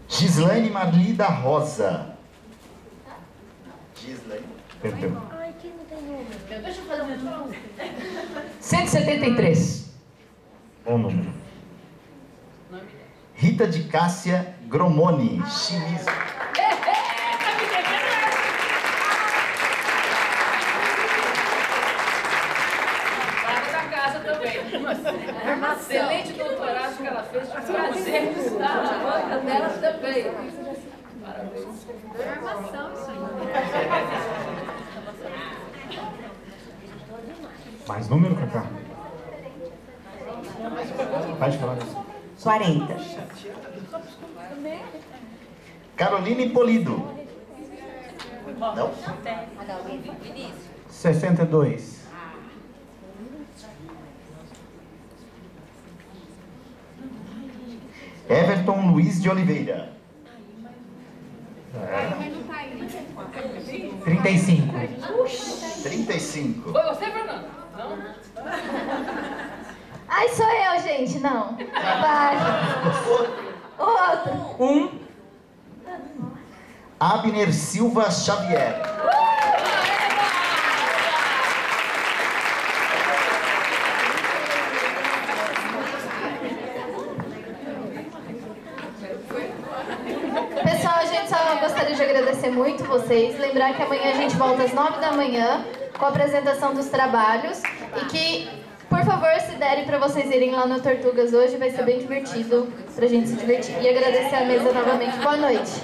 [SPEAKER 3] Gislaine Marli da Rosa. Gislaine.
[SPEAKER 1] Perdeu.
[SPEAKER 10] Ai, quem não tem número?
[SPEAKER 4] Deixa eu fazer um 173.
[SPEAKER 1] Bom número.
[SPEAKER 3] Rita de Cássia Gromoni. Chimismo.
[SPEAKER 4] Excelente doutorado que ela fez, foi um prazer estar na banca dela também. Parabéns. Armação, isso aí.
[SPEAKER 1] Mais número, Cacá? Pode falar isso.
[SPEAKER 8] 40.
[SPEAKER 3] Caroline Polido. Não?
[SPEAKER 1] 62.
[SPEAKER 3] Everton Luiz de Oliveira.
[SPEAKER 9] 35.
[SPEAKER 3] 35.
[SPEAKER 4] Foi você, Fernando? Não?
[SPEAKER 12] Ai, sou eu, gente. Não. Vai. Outro.
[SPEAKER 3] Abner Silva Xavier.
[SPEAKER 12] Pessoal, a gente só gostaria de agradecer muito vocês. Lembrar que amanhã a gente volta às 9 da manhã com a apresentação dos trabalhos. E que, por favor, se derem para vocês irem lá no Tortugas hoje. Vai ser bem divertido pra gente se divertir. E agradecer a mesa novamente. Boa noite.